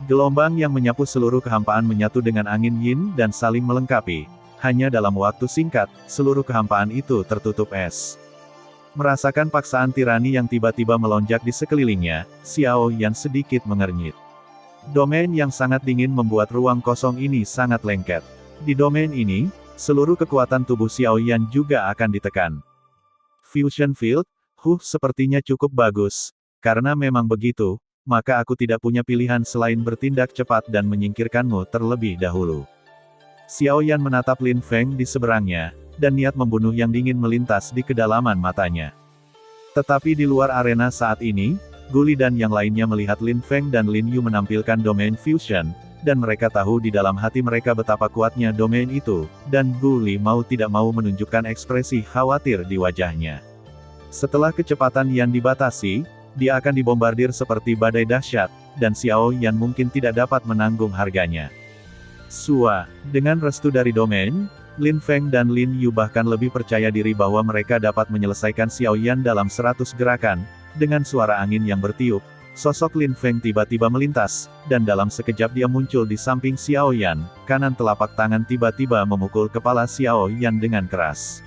Gelombang yang menyapu seluruh kehampaan menyatu dengan angin yin dan saling melengkapi. Hanya dalam waktu singkat, seluruh kehampaan itu tertutup es. Merasakan paksaan tirani yang tiba-tiba melonjak di sekelilingnya, Xiaoyan sedikit mengernyit. Domain yang sangat dingin membuat ruang kosong ini sangat lengket. Di domain ini, seluruh kekuatan tubuh Xiaoyan juga akan ditekan. Fusion Field, sepertinya cukup bagus. Karena memang begitu, maka aku tidak punya pilihan selain bertindak cepat dan menyingkirkanmu terlebih dahulu. Xiaoyan menatap Lin Feng di seberangnya, dan niat membunuh yang dingin melintas di kedalaman matanya. Tetapi di luar arena saat ini, Guli dan yang lainnya melihat Lin Feng dan Lin Yu menampilkan domain fusion, dan mereka tahu di dalam hati mereka betapa kuatnya domain itu, dan Guli mau tidak mau menunjukkan ekspresi khawatir di wajahnya. Setelah kecepatan yang dibatasi, dia akan dibombardir seperti badai dahsyat, dan Xiaoyan mungkin tidak dapat menanggung harganya. Dengan restu dari domain, Lin Feng dan Lin Yu bahkan lebih percaya diri bahwa mereka dapat menyelesaikan Xiaoyan dalam 100 gerakan. Dengan suara angin yang bertiup, sosok Lin Feng tiba-tiba melintas, dan dalam sekejap dia muncul di samping Xiaoyan, kanan telapak tangan tiba-tiba memukul kepala Xiaoyan dengan keras.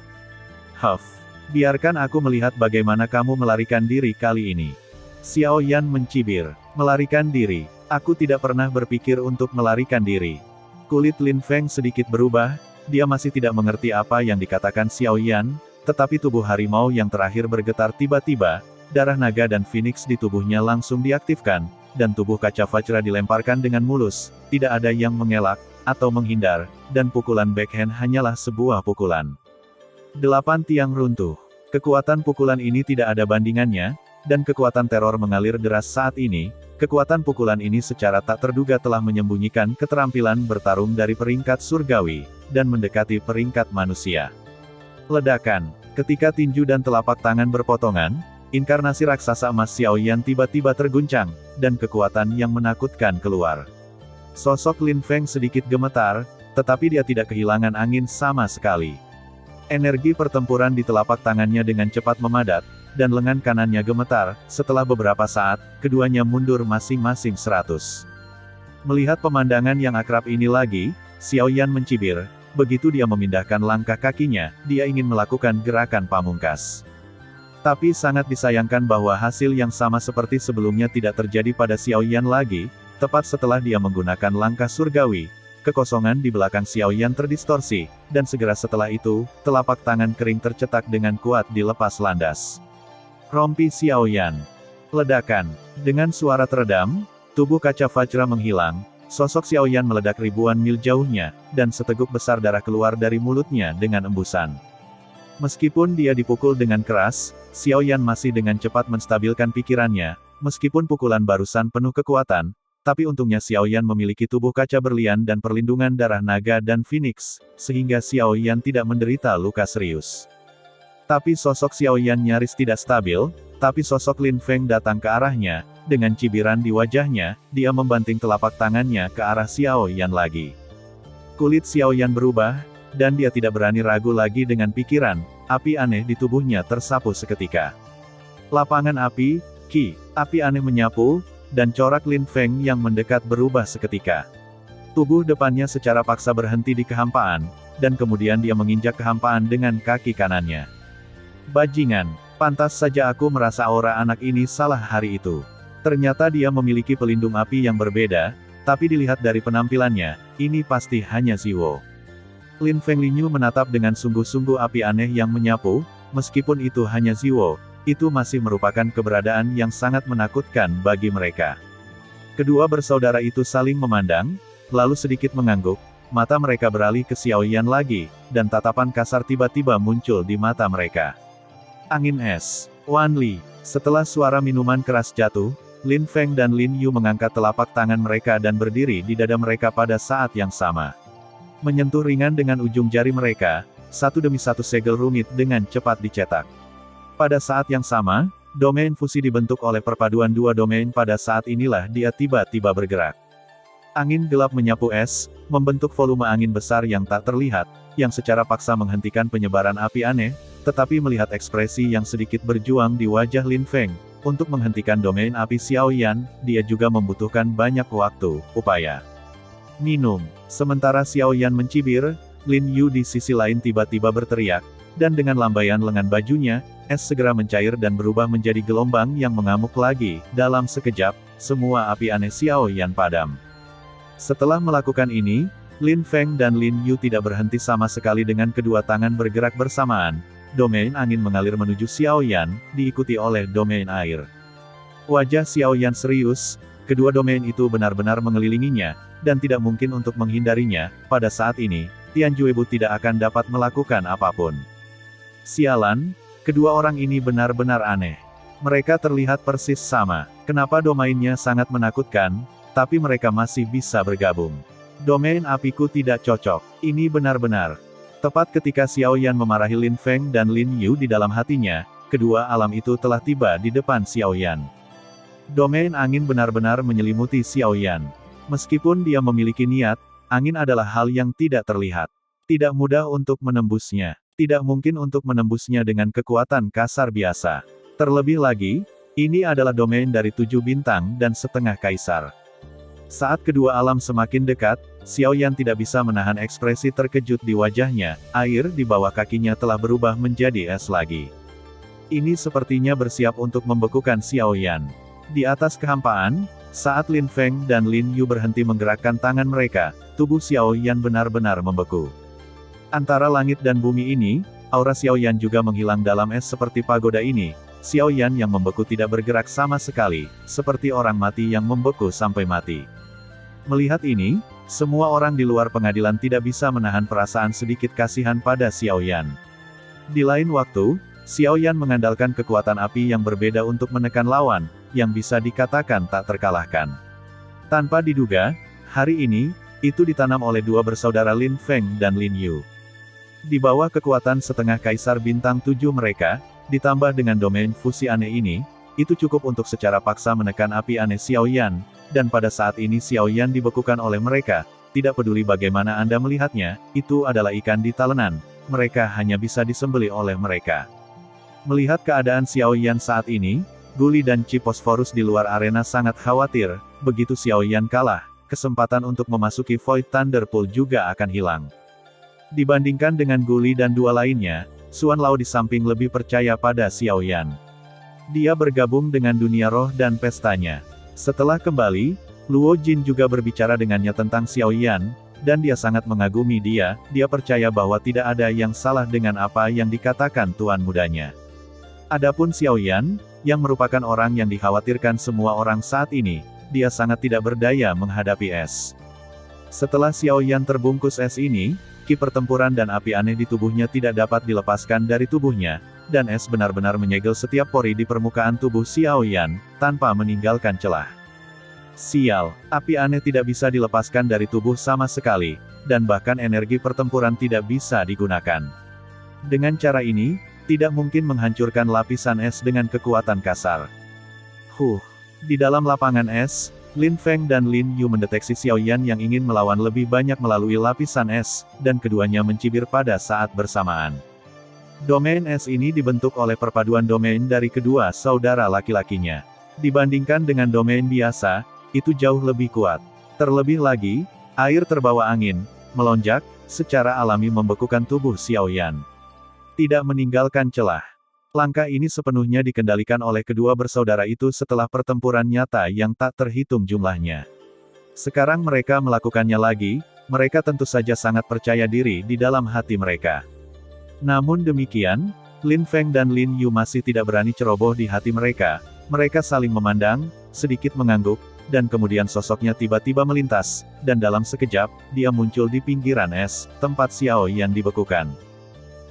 Biarkan aku melihat bagaimana kamu melarikan diri kali ini. Xiaoyan mencibir. Melarikan diri. Aku tidak pernah berpikir untuk melarikan diri. Kulit Lin Feng sedikit berubah, dia masih tidak mengerti apa yang dikatakan Xiaoyan, tetapi tubuh harimau yang terakhir bergetar tiba-tiba, darah naga dan phoenix di tubuhnya langsung diaktifkan, dan tubuh kaca Vajra dilemparkan dengan mulus, tidak ada yang mengelak, atau menghindar, dan pukulan backhand hanyalah sebuah pukulan. 8 tiang runtuh. Kekuatan pukulan ini tidak ada bandingannya, dan kekuatan teror mengalir deras saat ini. Kekuatan pukulan ini secara tak terduga telah menyembunyikan keterampilan bertarung dari peringkat surgawi, dan mendekati peringkat manusia. Ledakan. Ketika tinju dan telapak tangan berpotongan, inkarnasi raksasa emas Xiaoyan tiba-tiba terguncang, dan kekuatan yang menakutkan keluar. Sosok Lin Feng sedikit gemetar, tetapi dia tidak kehilangan angin sama sekali. Energi pertempuran di telapak tangannya dengan cepat memadat, dan lengan kanannya gemetar. Setelah beberapa saat, keduanya mundur masing-masing 100. Melihat pemandangan yang akrab ini lagi, Xiaoyan mencibir. Begitu dia memindahkan langkah kakinya, dia ingin melakukan gerakan pamungkas. Tapi sangat disayangkan bahwa hasil yang sama seperti sebelumnya tidak terjadi pada Xiaoyan lagi. Tepat setelah dia menggunakan langkah surgawi, kekosongan di belakang Xiaoyan terdistorsi, dan segera setelah itu, telapak tangan kering tercetak dengan kuat dilepas landas. Rompi Xiaoyan. Ledakan. Dengan suara teredam, tubuh kaca Vajra menghilang, sosok Xiaoyan meledak ribuan mil jauhnya, dan seteguk besar darah keluar dari mulutnya dengan embusan. Meskipun dia dipukul dengan keras, Xiaoyan masih dengan cepat menstabilkan pikirannya. Meskipun pukulan barusan penuh kekuatan, tapi untungnya Xiaoyan memiliki tubuh kaca berlian dan perlindungan darah naga dan phoenix, sehingga Xiaoyan tidak menderita luka serius. Tapi sosok Xiaoyan nyaris tidak stabil, tapi sosok Lin Feng datang ke arahnya, dengan cibiran di wajahnya, dia membanting telapak tangannya ke arah Xiaoyan lagi. Kulit Xiaoyan berubah, dan dia tidak berani ragu lagi dengan pikiran, api aneh di tubuhnya tersapu seketika. Lapangan api, api aneh menyapu, dan corak Lin Feng yang mendekat berubah seketika. Tubuh depannya secara paksa berhenti di kehampaan, dan kemudian dia menginjak kehampaan dengan kaki kanannya. Bajingan, pantas saja aku merasa aura anak ini salah hari itu. Ternyata dia memiliki pelindung api yang berbeda, tapi dilihat dari penampilannya, ini pasti hanya Ziwo. Lin Feng Linyu menatap dengan sungguh-sungguh api aneh yang menyapu, meskipun itu hanya Ziwo, itu masih merupakan keberadaan yang sangat menakutkan bagi mereka. Kedua bersaudara itu saling memandang, lalu sedikit mengangguk, mata mereka beralih ke Xiaoyan lagi, dan tatapan kasar tiba-tiba muncul di mata mereka. Angin es. Wan Li. Setelah suara minuman keras jatuh, Lin Feng dan Lin Yu mengangkat telapak tangan mereka dan berdiri di dada mereka pada saat yang sama. Menyentuh ringan dengan ujung jari mereka, satu demi satu segel rumit dengan cepat dicetak. Pada saat yang sama, domain fusi dibentuk oleh perpaduan dua domain. Pada saat inilah dia tiba-tiba bergerak. Angin gelap menyapu es, membentuk volume angin besar yang tak terlihat, yang secara paksa menghentikan penyebaran api aneh, tetapi melihat ekspresi yang sedikit berjuang di wajah Lin Feng, untuk menghentikan domain api Xiaoyan, dia juga membutuhkan banyak waktu, upaya. Minum. Sementara Xiaoyan mencibir, Lin Yu di sisi lain tiba-tiba berteriak, dan dengan lambaian lengan bajunya, es segera mencair dan berubah menjadi gelombang yang mengamuk lagi. Dalam sekejap, semua api aneh Xiaoyan padam. Setelah melakukan ini, Lin Feng dan Lin Yu tidak berhenti sama sekali dengan kedua tangan bergerak bersamaan. Domain angin mengalir menuju Xiaoyan, diikuti oleh domain air. Wajah Xiaoyan serius, kedua domain itu benar-benar mengelilinginya, dan tidak mungkin untuk menghindarinya. Pada saat ini, Tian Juebu tidak akan dapat melakukan apapun. Sialan, kedua orang ini benar-benar aneh. Mereka terlihat persis sama. Kenapa domainnya sangat menakutkan, tapi mereka masih bisa bergabung. Domain apiku tidak cocok. Ini benar-benar. Tepat ketika Xiaoyan memarahi Lin Feng dan Lin Yu di dalam hatinya, kedua alam itu telah tiba di depan Xiaoyan. Domain angin benar-benar menyelimuti Xiaoyan. Meskipun dia memiliki niat, angin adalah hal yang tidak terlihat. Tidak mudah untuk menembusnya. Tidak mungkin untuk menembusnya dengan kekuatan kasar biasa. Terlebih lagi, ini adalah domain dari 7 bintang dan setengah kaisar. Saat kedua alam semakin dekat, Xiaoyan tidak bisa menahan ekspresi terkejut di wajahnya. Air di bawah kakinya telah berubah menjadi es lagi. Ini sepertinya bersiap untuk membekukan Xiaoyan. Di atas kehampaan, saat Lin Feng dan Lin Yu berhenti menggerakkan tangan mereka, tubuh Xiaoyan benar-benar membeku. Antara langit dan bumi ini, aura Xiaoyan juga menghilang dalam es seperti pagoda ini. Xiaoyan yang membeku tidak bergerak sama sekali, seperti orang mati yang membeku sampai mati. Melihat ini, semua orang di luar pengadilan tidak bisa menahan perasaan sedikit kasihan pada Xiaoyan. Di lain waktu, Xiaoyan mengandalkan kekuatan api yang berbeda untuk menekan lawan, yang bisa dikatakan tak terkalahkan. Tanpa diduga, hari ini, Itu ditanam oleh dua bersaudara Lin Feng dan Lin Yu. Di bawah kekuatan setengah kaisar bintang 7 mereka, ditambah dengan domain fusi aneh ini, itu cukup untuk secara paksa menekan api aneh Xiaoyan, dan pada saat ini Xiaoyan dibekukan oleh mereka, tidak peduli bagaimana Anda melihatnya, itu adalah ikan di talenan, mereka hanya bisa disembelih oleh mereka. Melihat keadaan Xiaoyan saat ini, Guli dan Chi Phosphorus di luar arena sangat khawatir, begitu Xiaoyan kalah, kesempatan untuk memasuki Void Thunder Pool juga akan hilang. Dibandingkan dengan Guli dan dua lainnya, Xuan Lao di samping lebih percaya pada Xiaoyan. Dia bergabung dengan dunia roh dan pestanya. Setelah kembali, Luo Jin juga berbicara dengannya tentang Xiaoyan, dan dia sangat mengagumi dia percaya bahwa tidak ada yang salah dengan apa yang dikatakan tuan mudanya. Adapun Xiaoyan, yang merupakan orang yang dikhawatirkan semua orang saat ini, dia sangat tidak berdaya menghadapi es. Setelah Xiaoyan terbungkus es ini, ki pertempuran dan api aneh di tubuhnya tidak dapat dilepaskan dari tubuhnya, dan es benar-benar menyegel setiap pori di permukaan tubuh Xiaoyan, tanpa meninggalkan celah. Sial, api aneh tidak bisa dilepaskan dari tubuh sama sekali, dan bahkan energi pertempuran tidak bisa digunakan. Dengan cara ini, tidak mungkin menghancurkan lapisan es dengan kekuatan kasar. Di dalam lapangan es, Lin Feng dan Lin Yu mendeteksi Xiaoyan yang ingin melawan lebih banyak melalui lapisan es, dan keduanya mencibir pada saat bersamaan. Domain es ini dibentuk oleh perpaduan domain dari kedua saudara laki-lakinya. Dibandingkan dengan domain biasa, itu jauh lebih kuat. Terlebih lagi, air terbawa angin, melonjak, secara alami membekukan tubuh Xiaoyan. Tidak meninggalkan celah. Langkah ini sepenuhnya dikendalikan oleh kedua bersaudara itu setelah pertempuran nyata yang tak terhitung jumlahnya. Sekarang mereka melakukannya lagi, mereka tentu saja sangat percaya diri di dalam hati mereka. Namun demikian, Lin Feng dan Lin Yu masih tidak berani ceroboh di hati mereka, mereka saling memandang, sedikit mengangguk, dan kemudian sosoknya tiba-tiba melintas, dan dalam sekejap, dia muncul di pinggiran es, tempat Xiaoyan dibekukan.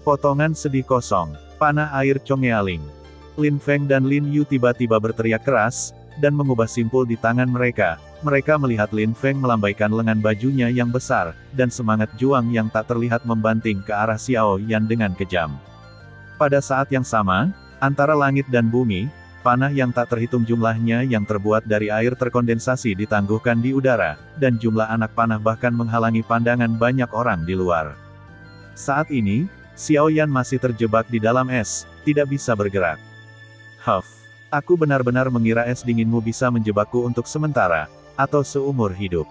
Potongan sedih kosong. Panah air Chongyaling. Lin Feng dan Lin Yu tiba-tiba berteriak keras, dan mengubah simpul di tangan mereka. Mereka melihat Lin Feng melambaikan lengan bajunya yang besar, dan semangat juang yang tak terlihat membanting ke arah Xiaoyan dengan kejam. Pada saat yang sama, antara langit dan bumi, panah yang tak terhitung jumlahnya yang terbuat dari air terkondensasi ditangguhkan di udara, dan jumlah anak panah bahkan menghalangi pandangan banyak orang di luar. Saat ini, Xiaoyan masih terjebak di dalam es, tidak bisa bergerak. Aku benar-benar mengira es dinginmu bisa menjebakku untuk sementara, atau seumur hidup.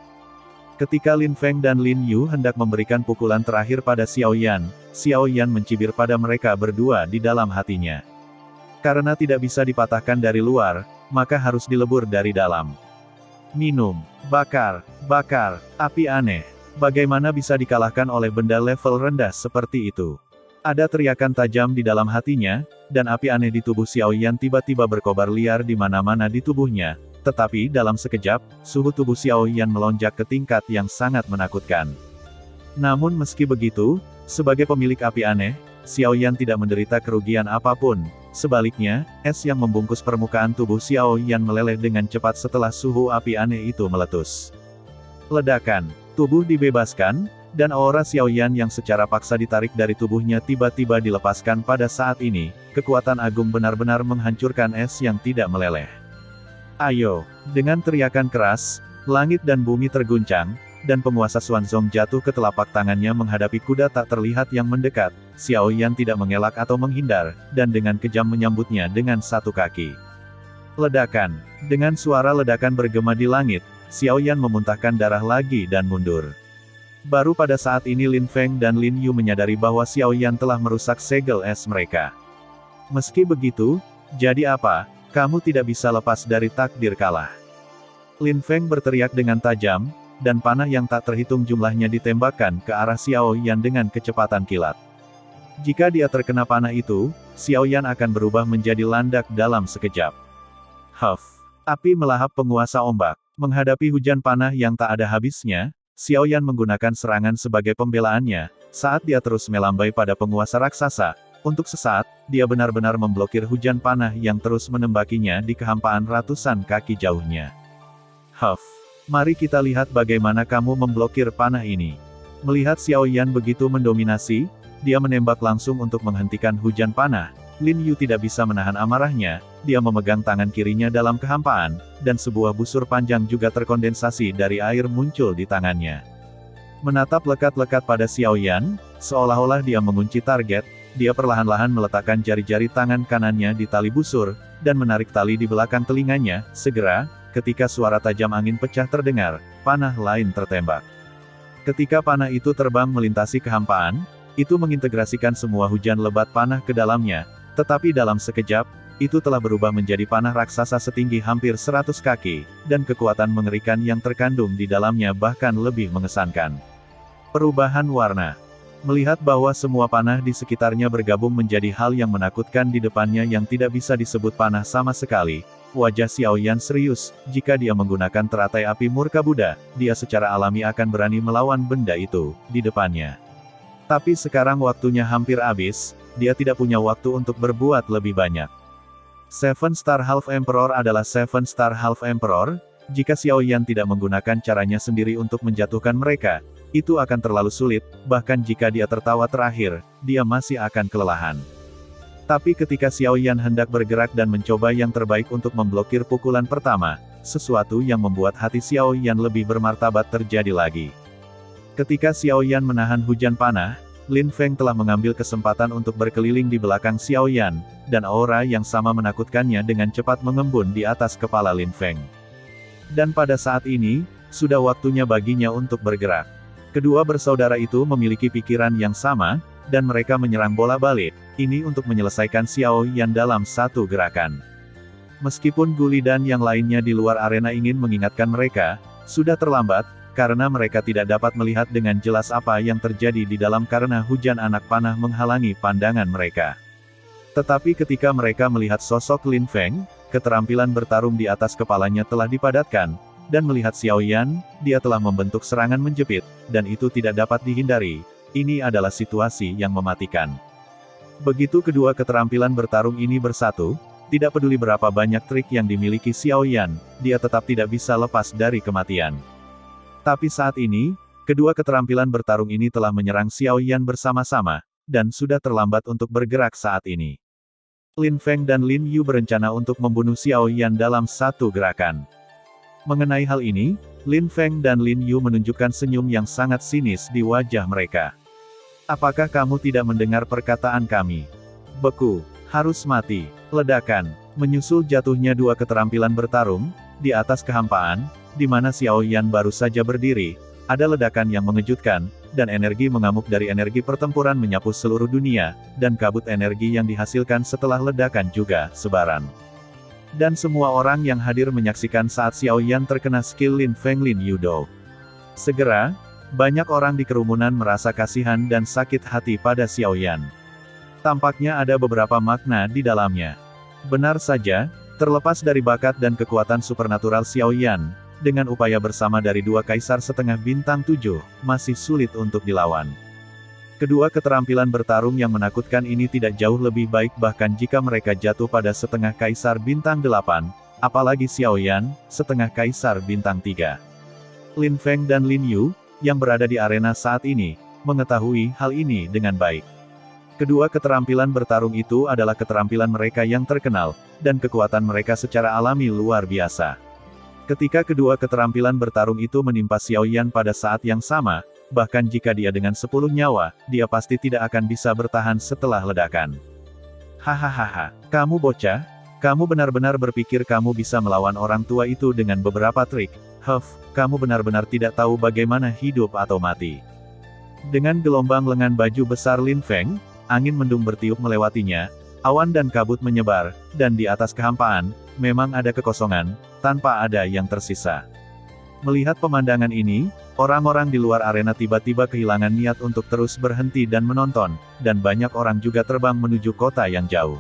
Ketika Lin Feng dan Lin Yu hendak memberikan pukulan terakhir pada Xiaoyan, Xiaoyan mencibir pada mereka berdua di dalam hatinya. Karena tidak bisa dipatahkan dari luar, maka harus dilebur dari dalam. Minum, bakar, api aneh. Bagaimana bisa dikalahkan oleh benda level rendah seperti itu? Ada teriakan tajam di dalam hatinya, dan api aneh di tubuh Xiaoyan tiba-tiba berkobar liar di mana-mana di tubuhnya, tetapi dalam sekejap, suhu tubuh Xiaoyan melonjak ke tingkat yang sangat menakutkan. Namun meski begitu, sebagai pemilik api aneh, Xiaoyan tidak menderita kerugian apapun, sebaliknya, es yang membungkus permukaan tubuh Xiaoyan meleleh dengan cepat setelah suhu api aneh itu meletus. Ledakan, tubuh dibebaskan, dan aura Xiaoyan yang secara paksa ditarik dari tubuhnya tiba-tiba dilepaskan pada saat ini, kekuatan agung benar-benar menghancurkan es yang tidak meleleh. Ayo! Dengan teriakan keras, langit dan bumi terguncang, dan penguasa Xuanzong jatuh ke telapak tangannya menghadapi kuda tak terlihat yang mendekat. Xiaoyan tidak mengelak atau menghindar, dan dengan kejam menyambutnya dengan satu kaki. Ledakan! Dengan suara ledakan bergema di langit, Xiaoyan memuntahkan darah lagi dan mundur. Baru pada saat ini Lin Feng dan Lin Yu menyadari bahwa Xiaoyan telah merusak segel es mereka. Meski begitu, jadi apa, kamu tidak bisa lepas dari takdir kalah. Lin Feng berteriak dengan tajam, dan panah yang tak terhitung jumlahnya ditembakkan ke arah Xiaoyan dengan kecepatan kilat. Jika dia terkena panah itu, Xiaoyan akan berubah menjadi landak dalam sekejap. Api melahap penguasa ombak. Menghadapi hujan panah yang tak ada habisnya, Xiaoyan menggunakan serangan sebagai pembelaannya, saat dia terus melambai pada penguasa raksasa. Untuk sesaat, dia benar-benar memblokir hujan panah yang terus menembakinya di kehampaan ratusan kaki jauhnya. Mari kita lihat bagaimana kamu memblokir panah ini. Melihat Xiao Yan begitu mendominasi, dia menembak langsung untuk menghentikan hujan panah. Lin Yu tidak bisa menahan amarahnya, dia memegang tangan kirinya dalam kehampaan, dan sebuah busur panjang juga terkondensasi dari air muncul di tangannya. Menatap lekat-lekat pada Xiao Yan, seolah-olah dia mengunci target, dia perlahan-lahan meletakkan jari-jari tangan kanannya di tali busur, dan menarik tali di belakang telinganya. Segera, ketika suara tajam angin pecah terdengar, panah lain tertembak. Ketika panah itu terbang melintasi kehampaan, itu mengintegrasikan semua hujan lebat panah ke dalamnya, tetapi dalam sekejap, itu telah berubah menjadi panah raksasa setinggi hampir 100 kaki, dan kekuatan mengerikan yang terkandung di dalamnya bahkan lebih mengesankan. Perubahan warna. Melihat bahwa semua panah di sekitarnya bergabung menjadi hal yang menakutkan di depannya yang tidak bisa disebut panah sama sekali, wajah Xiao Yan serius. Jika dia menggunakan teratai api murka Buddha, dia secara alami akan berani melawan benda itu di depannya. Tapi sekarang waktunya hampir habis, dia tidak punya waktu untuk berbuat lebih banyak. Seven Star Half Emperor adalah Seven Star Half Emperor, jika Xiao Yan tidak menggunakan caranya sendiri untuk menjatuhkan mereka, itu akan terlalu sulit, bahkan jika dia tertawa terakhir, dia masih akan kelelahan. Tapi ketika Xiao Yan hendak bergerak dan mencoba yang terbaik untuk memblokir pukulan pertama, sesuatu yang membuat hati Xiao Yan lebih bermartabat terjadi lagi. Ketika Xiao Yan menahan hujan panah, Lin Feng telah mengambil kesempatan untuk berkeliling di belakang Xiao Yan, dan aura yang sama menakutkannya dengan cepat mengembun di atas kepala Lin Feng. Dan pada saat ini, sudah waktunya baginya untuk bergerak. Kedua bersaudara itu memiliki pikiran yang sama, dan mereka menyerang bola balik, ini untuk menyelesaikan Xiao Yan dalam satu gerakan. Meskipun Guli dan yang lainnya di luar arena ingin mengingatkan mereka, sudah terlambat, karena mereka tidak dapat melihat dengan jelas apa yang terjadi di dalam karena hujan anak panah menghalangi pandangan mereka. Tetapi ketika mereka melihat sosok Lin Feng, keterampilan bertarung di atas kepalanya telah dipadatkan, dan melihat Xiao Yan, dia telah membentuk serangan menjepit, dan itu tidak dapat dihindari. Ini adalah situasi yang mematikan. Begitu kedua keterampilan bertarung ini bersatu, tidak peduli berapa banyak trik yang dimiliki Xiao Yan, dia tetap tidak bisa lepas dari kematian. Tapi saat ini, kedua keterampilan bertarung ini telah menyerang Xiao Yan bersama-sama, dan sudah terlambat untuk bergerak saat ini. Lin Feng dan Lin Yu berencana untuk membunuh Xiao Yan dalam satu gerakan. Mengenai hal ini, Lin Feng dan Lin Yu menunjukkan senyum yang sangat sinis di wajah mereka. Apakah kamu tidak mendengar perkataan kami? Beku, harus mati, ledakan, menyusul jatuhnya dua keterampilan bertarung, di atas kehampaan, di mana Xiao Yan baru saja berdiri, ada ledakan yang mengejutkan, dan energi mengamuk dari energi pertempuran menyapu seluruh dunia, dan kabut energi yang dihasilkan setelah ledakan juga sebaran. Dan semua orang yang hadir menyaksikan saat Xiao Yan terkena skill Lin Feng Lin Yudo. Segera, banyak orang di kerumunan merasa kasihan dan sakit hati pada Xiao Yan. Tampaknya ada beberapa makna di dalamnya. Benar saja, terlepas dari bakat dan kekuatan supernatural Xiao Yan, dengan upaya bersama dari dua kaisar setengah bintang 7, masih sulit untuk dilawan. Kedua keterampilan bertarung yang menakutkan ini tidak jauh lebih baik bahkan jika mereka jatuh pada setengah kaisar bintang 8, apalagi Xiao Yan, setengah kaisar bintang 3. Lin Feng dan Lin Yu, yang berada di arena saat ini, mengetahui hal ini dengan baik. Kedua keterampilan bertarung itu adalah keterampilan mereka yang terkenal, dan kekuatan mereka secara alami luar biasa. Ketika kedua keterampilan bertarung itu menimpa Xiao Yan pada saat yang sama, bahkan jika dia dengan 10 nyawa, dia pasti tidak akan bisa bertahan setelah ledakan. Hahaha, kamu bocah, kamu benar-benar berpikir kamu bisa melawan orang tua itu dengan beberapa trik, kamu benar-benar tidak tahu bagaimana hidup atau mati. Dengan gelombang lengan baju besar Lin Feng, angin mendung bertiup melewatinya, awan dan kabut menyebar, dan di atas kehampaan, memang ada kekosongan, tanpa ada yang tersisa. Melihat pemandangan ini, orang-orang di luar arena tiba-tiba kehilangan niat untuk terus berhenti dan menonton, dan banyak orang juga terbang menuju kota yang jauh.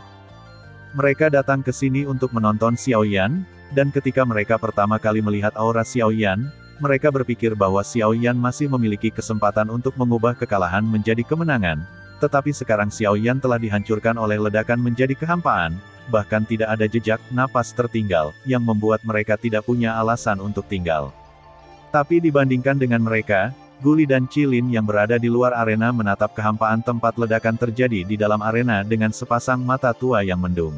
Mereka datang ke sini untuk menonton Xiao Yan, dan ketika mereka pertama kali melihat aura Xiao Yan, mereka berpikir bahwa Xiao Yan masih memiliki kesempatan untuk mengubah kekalahan menjadi kemenangan, tetapi sekarang Xiao Yan telah dihancurkan oleh ledakan menjadi kehampaan, bahkan tidak ada jejak napas tertinggal, yang membuat mereka tidak punya alasan untuk tinggal. Tapi dibandingkan dengan mereka, Guli dan Qilin yang berada di luar arena menatap kehampaan tempat ledakan terjadi di dalam arena dengan sepasang mata tua yang mendung.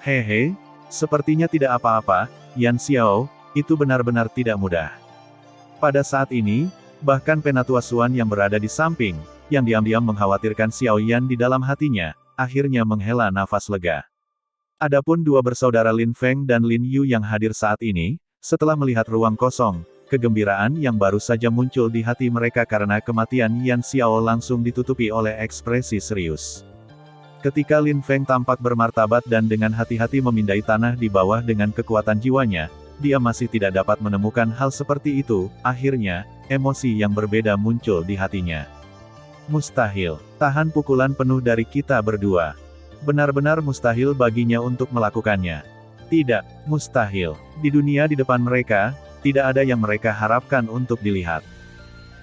Hehe, sepertinya tidak apa-apa, Yan Xiao, itu benar-benar tidak mudah. Pada saat ini, bahkan Penatua Xuan yang berada di samping, yang diam-diam mengkhawatirkan Xiao Yan di dalam hatinya, akhirnya menghela nafas lega. Adapun dua bersaudara Lin Feng dan Lin Yu yang hadir saat ini, setelah melihat ruang kosong, kegembiraan yang baru saja muncul di hati mereka karena kematian Yan Xiao langsung ditutupi oleh ekspresi serius. Ketika Lin Feng tampak bermartabat dan dengan hati-hati memindai tanah di bawah dengan kekuatan jiwanya, dia masih tidak dapat menemukan hal seperti itu. Akhirnya, emosi yang berbeda muncul di hatinya. Mustahil, tahan pukulan penuh dari kita berdua. Benar-benar mustahil baginya untuk melakukannya. Tidak, mustahil. Di dunia di depan mereka, tidak ada yang mereka harapkan untuk dilihat.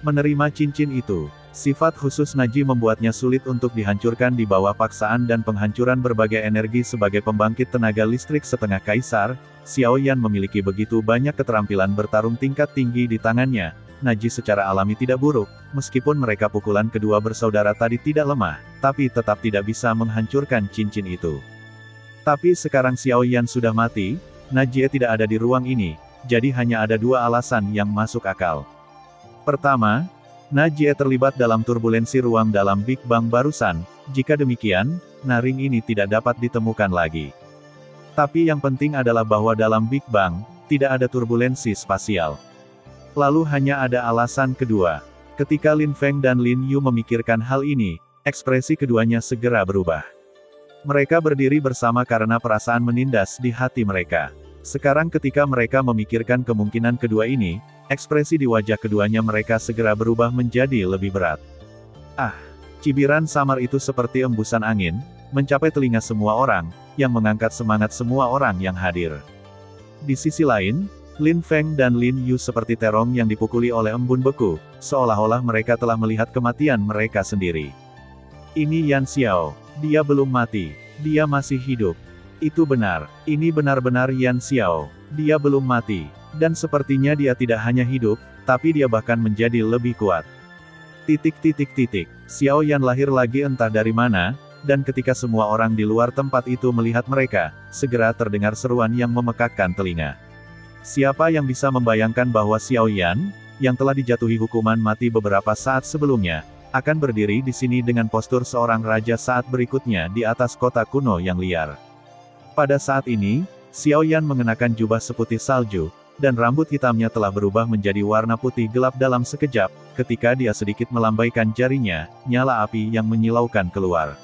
Menerima cincin itu, sifat khusus Naji membuatnya sulit untuk dihancurkan di bawah paksaan dan penghancuran berbagai energi sebagai pembangkit tenaga listrik setengah kaisar. Xiao Yan memiliki begitu banyak keterampilan bertarung tingkat tinggi di tangannya. Naji secara alami tidak buruk, meskipun mereka pukulan kedua bersaudara tadi tidak lemah, tapi tetap tidak bisa menghancurkan cincin itu. Tapi sekarang Xiao Yan sudah mati, Najie tidak ada di ruang ini, jadi hanya ada dua alasan yang masuk akal. Pertama, Najie terlibat dalam turbulensi ruang dalam Big Bang barusan, jika demikian, naring ini tidak dapat ditemukan lagi. Tapi yang penting adalah bahwa dalam Big Bang, tidak ada turbulensi spasial. Lalu hanya ada alasan kedua. Ketika Lin Feng dan Lin Yu memikirkan hal ini, ekspresi keduanya segera berubah. Mereka berdiri bersama karena perasaan menindas di hati mereka. Sekarang ketika mereka memikirkan kemungkinan kedua ini, ekspresi di wajah keduanya mereka segera berubah menjadi lebih berat. Ah, cibiran samar itu seperti embusan angin, mencapai telinga semua orang, yang mengangkat semangat semua orang yang hadir. Di sisi lain, Lin Feng dan Lin Yu seperti terong yang dipukuli oleh embun beku, seolah-olah mereka telah melihat kematian mereka sendiri. Ini Yan Xiao, dia belum mati, dia masih hidup. Itu benar, ini benar-benar Yan Xiao, dia belum mati, dan sepertinya dia tidak hanya hidup, tapi dia bahkan menjadi lebih kuat. Xiao Yan lahir lagi entah dari mana, dan ketika semua orang di luar tempat itu melihat mereka, segera terdengar seruan yang memekakkan telinga. Siapa yang bisa membayangkan bahwa Xiao Yan, yang telah dijatuhi hukuman mati beberapa saat sebelumnya, akan berdiri di sini dengan postur seorang raja saat berikutnya di atas kota kuno yang liar. Pada saat ini, Xiao Yan mengenakan jubah seputih salju, dan rambut hitamnya telah berubah menjadi warna putih gelap dalam sekejap, ketika dia sedikit melambaikan jarinya, nyala api yang menyilaukan keluar.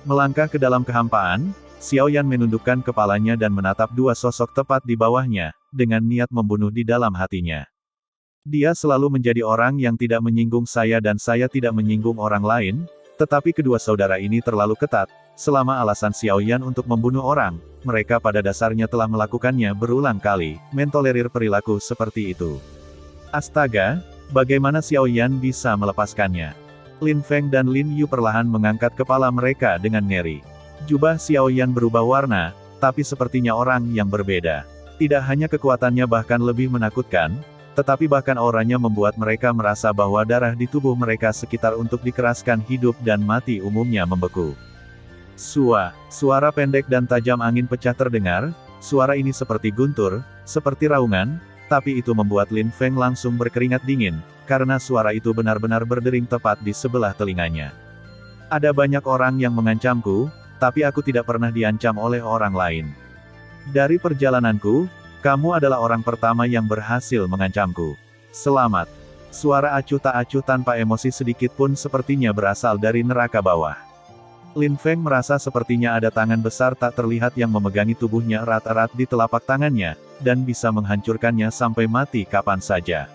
Melangkah ke dalam kehampaan, Xiao Yan menundukkan kepalanya dan menatap dua sosok tepat di bawahnya, dengan niat membunuh di dalam hatinya. Dia selalu menjadi orang yang tidak menyinggung saya dan saya tidak menyinggung orang lain, tetapi kedua saudara ini terlalu ketat. Selama alasan Xiao Yan untuk membunuh orang, mereka pada dasarnya telah melakukannya berulang kali, mentolerir perilaku seperti itu. Astaga, bagaimana Xiao Yan bisa melepaskannya? Lin Feng dan Lin Yu perlahan mengangkat kepala mereka dengan ngeri. Jubah Xiao Yan berubah warna, tapi sepertinya orang yang berbeda. Tidak hanya kekuatannya bahkan lebih menakutkan, tetapi bahkan auranya membuat mereka merasa bahwa darah di tubuh mereka sekitar untuk dikeraskan hidup dan mati umumnya membeku. Suara pendek dan tajam angin pecah terdengar, suara ini seperti guntur, seperti raungan, tapi itu membuat Lin Feng langsung berkeringat dingin, karena suara itu benar-benar berdering tepat di sebelah telinganya. Ada banyak orang yang mengancamku, tapi aku tidak pernah diancam oleh orang lain. Dari perjalananku, kamu adalah orang pertama yang berhasil mengancamku. Selamat. Suara acuh tak acuh tanpa emosi sedikit pun sepertinya berasal dari neraka bawah. Lin Feng merasa sepertinya ada tangan besar tak terlihat yang memegangi tubuhnya erat-erat di telapak tangannya, dan bisa menghancurkannya sampai mati kapan saja.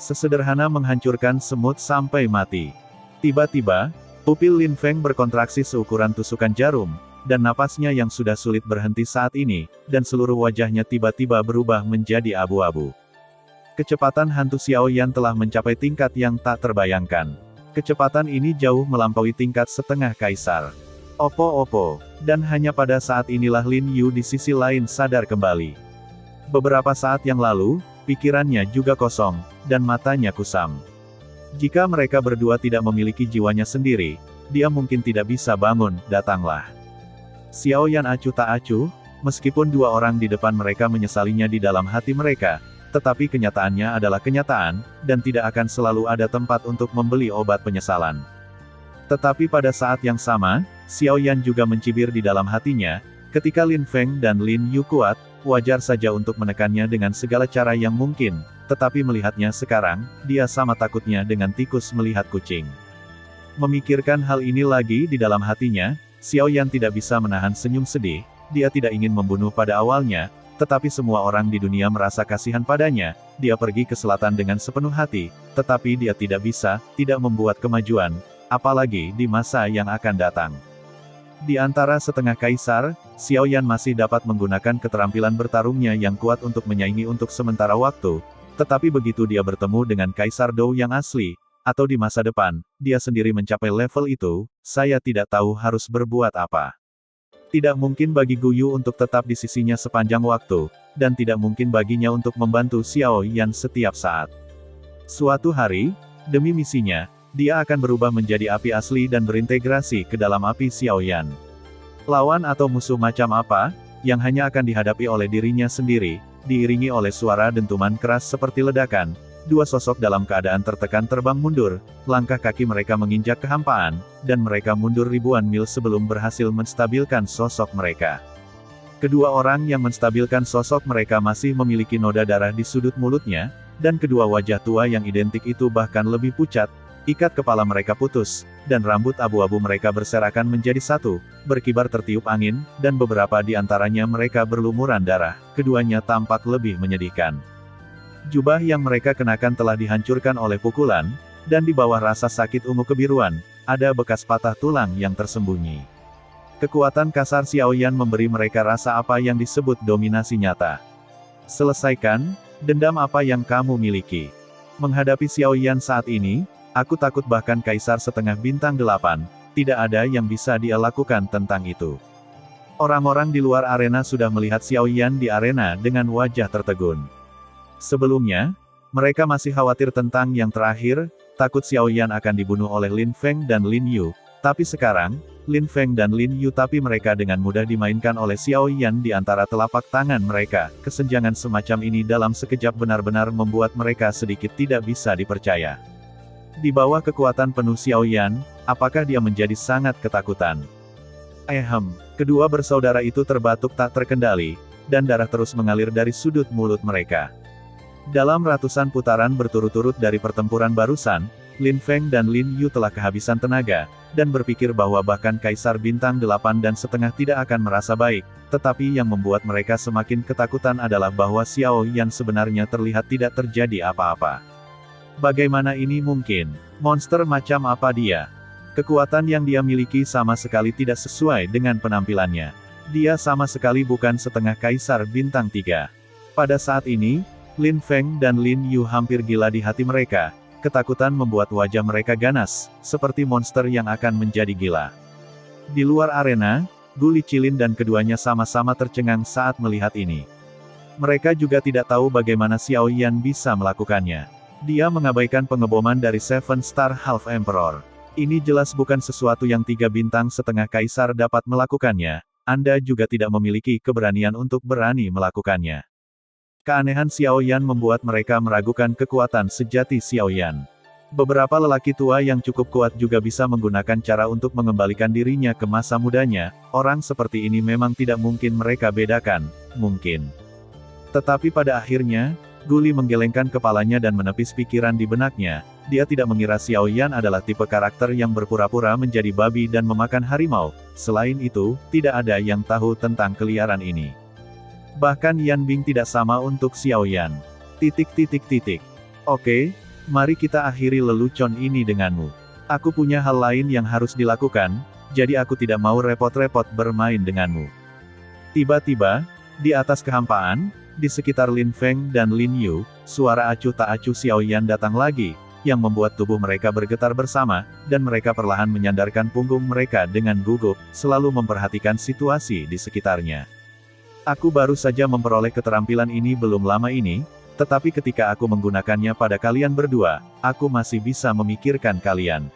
Sesederhana menghancurkan semut sampai mati. Tiba-tiba, pupil Lin Feng berkontraksi seukuran tusukan jarum, dan napasnya yang sudah sulit berhenti saat ini, dan seluruh wajahnya tiba-tiba berubah menjadi abu-abu. Kecepatan hantu Xiao Yan telah mencapai tingkat yang tak terbayangkan. Kecepatan ini jauh melampaui tingkat setengah kaisar. Opo-opo. Dan hanya pada saat inilah Lin Yu di sisi lain sadar kembali. Beberapa saat yang lalu, pikirannya juga kosong, dan matanya kusam. Jika mereka berdua tidak memiliki jiwanya sendiri, dia mungkin tidak bisa bangun, datanglah. Xiao Yan acuh tak acuh, meskipun dua orang di depan mereka menyesalinya di dalam hati mereka, tetapi kenyataannya adalah kenyataan, dan tidak akan selalu ada tempat untuk membeli obat penyesalan. Tetapi pada saat yang sama, Xiao Yan juga mencibir di dalam hatinya, ketika Lin Feng dan Lin Yu kuat, wajar saja untuk menekannya dengan segala cara yang mungkin, tetapi melihatnya sekarang, dia sama takutnya dengan tikus melihat kucing. Memikirkan hal ini lagi di dalam hatinya, Xiao Yan tidak bisa menahan senyum sedih, dia tidak ingin membunuh pada awalnya, tetapi semua orang di dunia merasa kasihan padanya, dia pergi ke selatan dengan sepenuh hati, tetapi dia tidak bisa, tidak membuat kemajuan, apalagi di masa yang akan datang. Di antara setengah kaisar, Xiao Yan masih dapat menggunakan keterampilan bertarungnya yang kuat untuk menyaingi untuk sementara waktu, tetapi begitu dia bertemu dengan Kaisar Dou yang asli, atau di masa depan, dia sendiri mencapai level itu, saya tidak tahu harus berbuat apa. Tidak mungkin bagi Guyu untuk tetap di sisinya sepanjang waktu, dan tidak mungkin baginya untuk membantu Xiao Yan setiap saat. Suatu hari, demi misinya, dia akan berubah menjadi api asli dan berintegrasi ke dalam api Xiao Yan. Lawan atau musuh macam apa, yang hanya akan dihadapi oleh dirinya sendiri, diiringi oleh suara dentuman keras seperti ledakan, dua sosok dalam keadaan tertekan terbang mundur, langkah kaki mereka menginjak kehampaan, dan mereka mundur ribuan mil sebelum berhasil menstabilkan sosok mereka. Kedua orang yang menstabilkan sosok mereka masih memiliki noda darah di sudut mulutnya, dan kedua wajah tua yang identik itu bahkan lebih pucat, ikat kepala mereka putus, dan rambut abu-abu mereka berserakan menjadi satu, berkibar tertiup angin, dan beberapa di antaranya mereka berlumuran darah, keduanya tampak lebih menyedihkan. Jubah yang mereka kenakan telah dihancurkan oleh pukulan, dan di bawah rasa sakit ungu kebiruan, ada bekas patah tulang yang tersembunyi. Kekuatan kasar Xiao Yan memberi mereka rasa apa yang disebut dominasi nyata. Selesaikan, dendam apa yang kamu miliki. Menghadapi Xiao Yan saat ini, aku takut bahkan Kaisar setengah bintang 8, tidak ada yang bisa dia lakukan tentang itu. Orang-orang di luar arena sudah melihat Xiao Yan di arena dengan wajah tertegun. Sebelumnya, mereka masih khawatir tentang yang terakhir, takut Xiao Yan akan dibunuh oleh Lin Feng dan Lin Yu, tapi sekarang, Lin Feng dan Lin Yu tapi mereka dengan mudah dimainkan oleh Xiao Yan di antara telapak tangan mereka, kesenjangan semacam ini dalam sekejap benar-benar membuat mereka sedikit tidak bisa dipercaya. Di bawah kekuatan penuh Xiao Yan, apakah dia menjadi sangat ketakutan? Kedua bersaudara itu terbatuk tak terkendali, dan darah terus mengalir dari sudut mulut mereka. Dalam ratusan putaran berturut-turut dari pertempuran barusan, Lin Feng dan Lin Yu telah kehabisan tenaga, dan berpikir bahwa bahkan Kaisar Bintang 8 dan setengah tidak akan merasa baik, tetapi yang membuat mereka semakin ketakutan adalah bahwa Xiao Yan sebenarnya terlihat tidak terjadi apa-apa. Bagaimana ini mungkin? Monster macam apa dia? Kekuatan yang dia miliki sama sekali tidak sesuai dengan penampilannya. Dia sama sekali bukan setengah Kaisar Bintang 3. Pada saat ini, Lin Feng dan Lin Yu hampir gila di hati mereka, ketakutan membuat wajah mereka ganas, seperti monster yang akan menjadi gila. Di luar arena, Gu Licilin dan keduanya sama-sama tercengang saat melihat ini. Mereka juga tidak tahu bagaimana Xiao Yan bisa melakukannya. Dia mengabaikan pengeboman dari Seven Star Half Emperor. Ini jelas bukan sesuatu yang 3 bintang setengah kaisar dapat melakukannya, Anda juga tidak memiliki keberanian untuk berani melakukannya. Keanehan Xiao Yan membuat mereka meragukan kekuatan sejati Xiao Yan. Beberapa lelaki tua yang cukup kuat juga bisa menggunakan cara untuk mengembalikan dirinya ke masa mudanya, orang seperti ini memang tidak mungkin mereka bedakan, mungkin. Tetapi pada akhirnya, Guli menggelengkan kepalanya dan menepis pikiran di benaknya, dia tidak mengira Xiao Yan adalah tipe karakter yang berpura-pura menjadi babi dan memakan harimau, selain itu, tidak ada yang tahu tentang keliaran ini. Bahkan Yan Bing tidak sama untuk Xiao Yan. Oke, mari kita akhiri lelucon ini denganmu. Aku punya hal lain yang harus dilakukan, jadi aku tidak mau repot-repot bermain denganmu. Tiba-tiba, di atas kehampaan, di sekitar Lin Feng dan Lin Yu, suara acuh tak acuh Xiao Yan datang lagi, yang membuat tubuh mereka bergetar bersama, dan mereka perlahan menyandarkan punggung mereka dengan gugup, selalu memperhatikan situasi di sekitarnya. Aku baru saja memperoleh keterampilan ini belum lama ini, Tetapi ketika aku menggunakannya pada kalian berdua, aku masih bisa memikirkan kalian.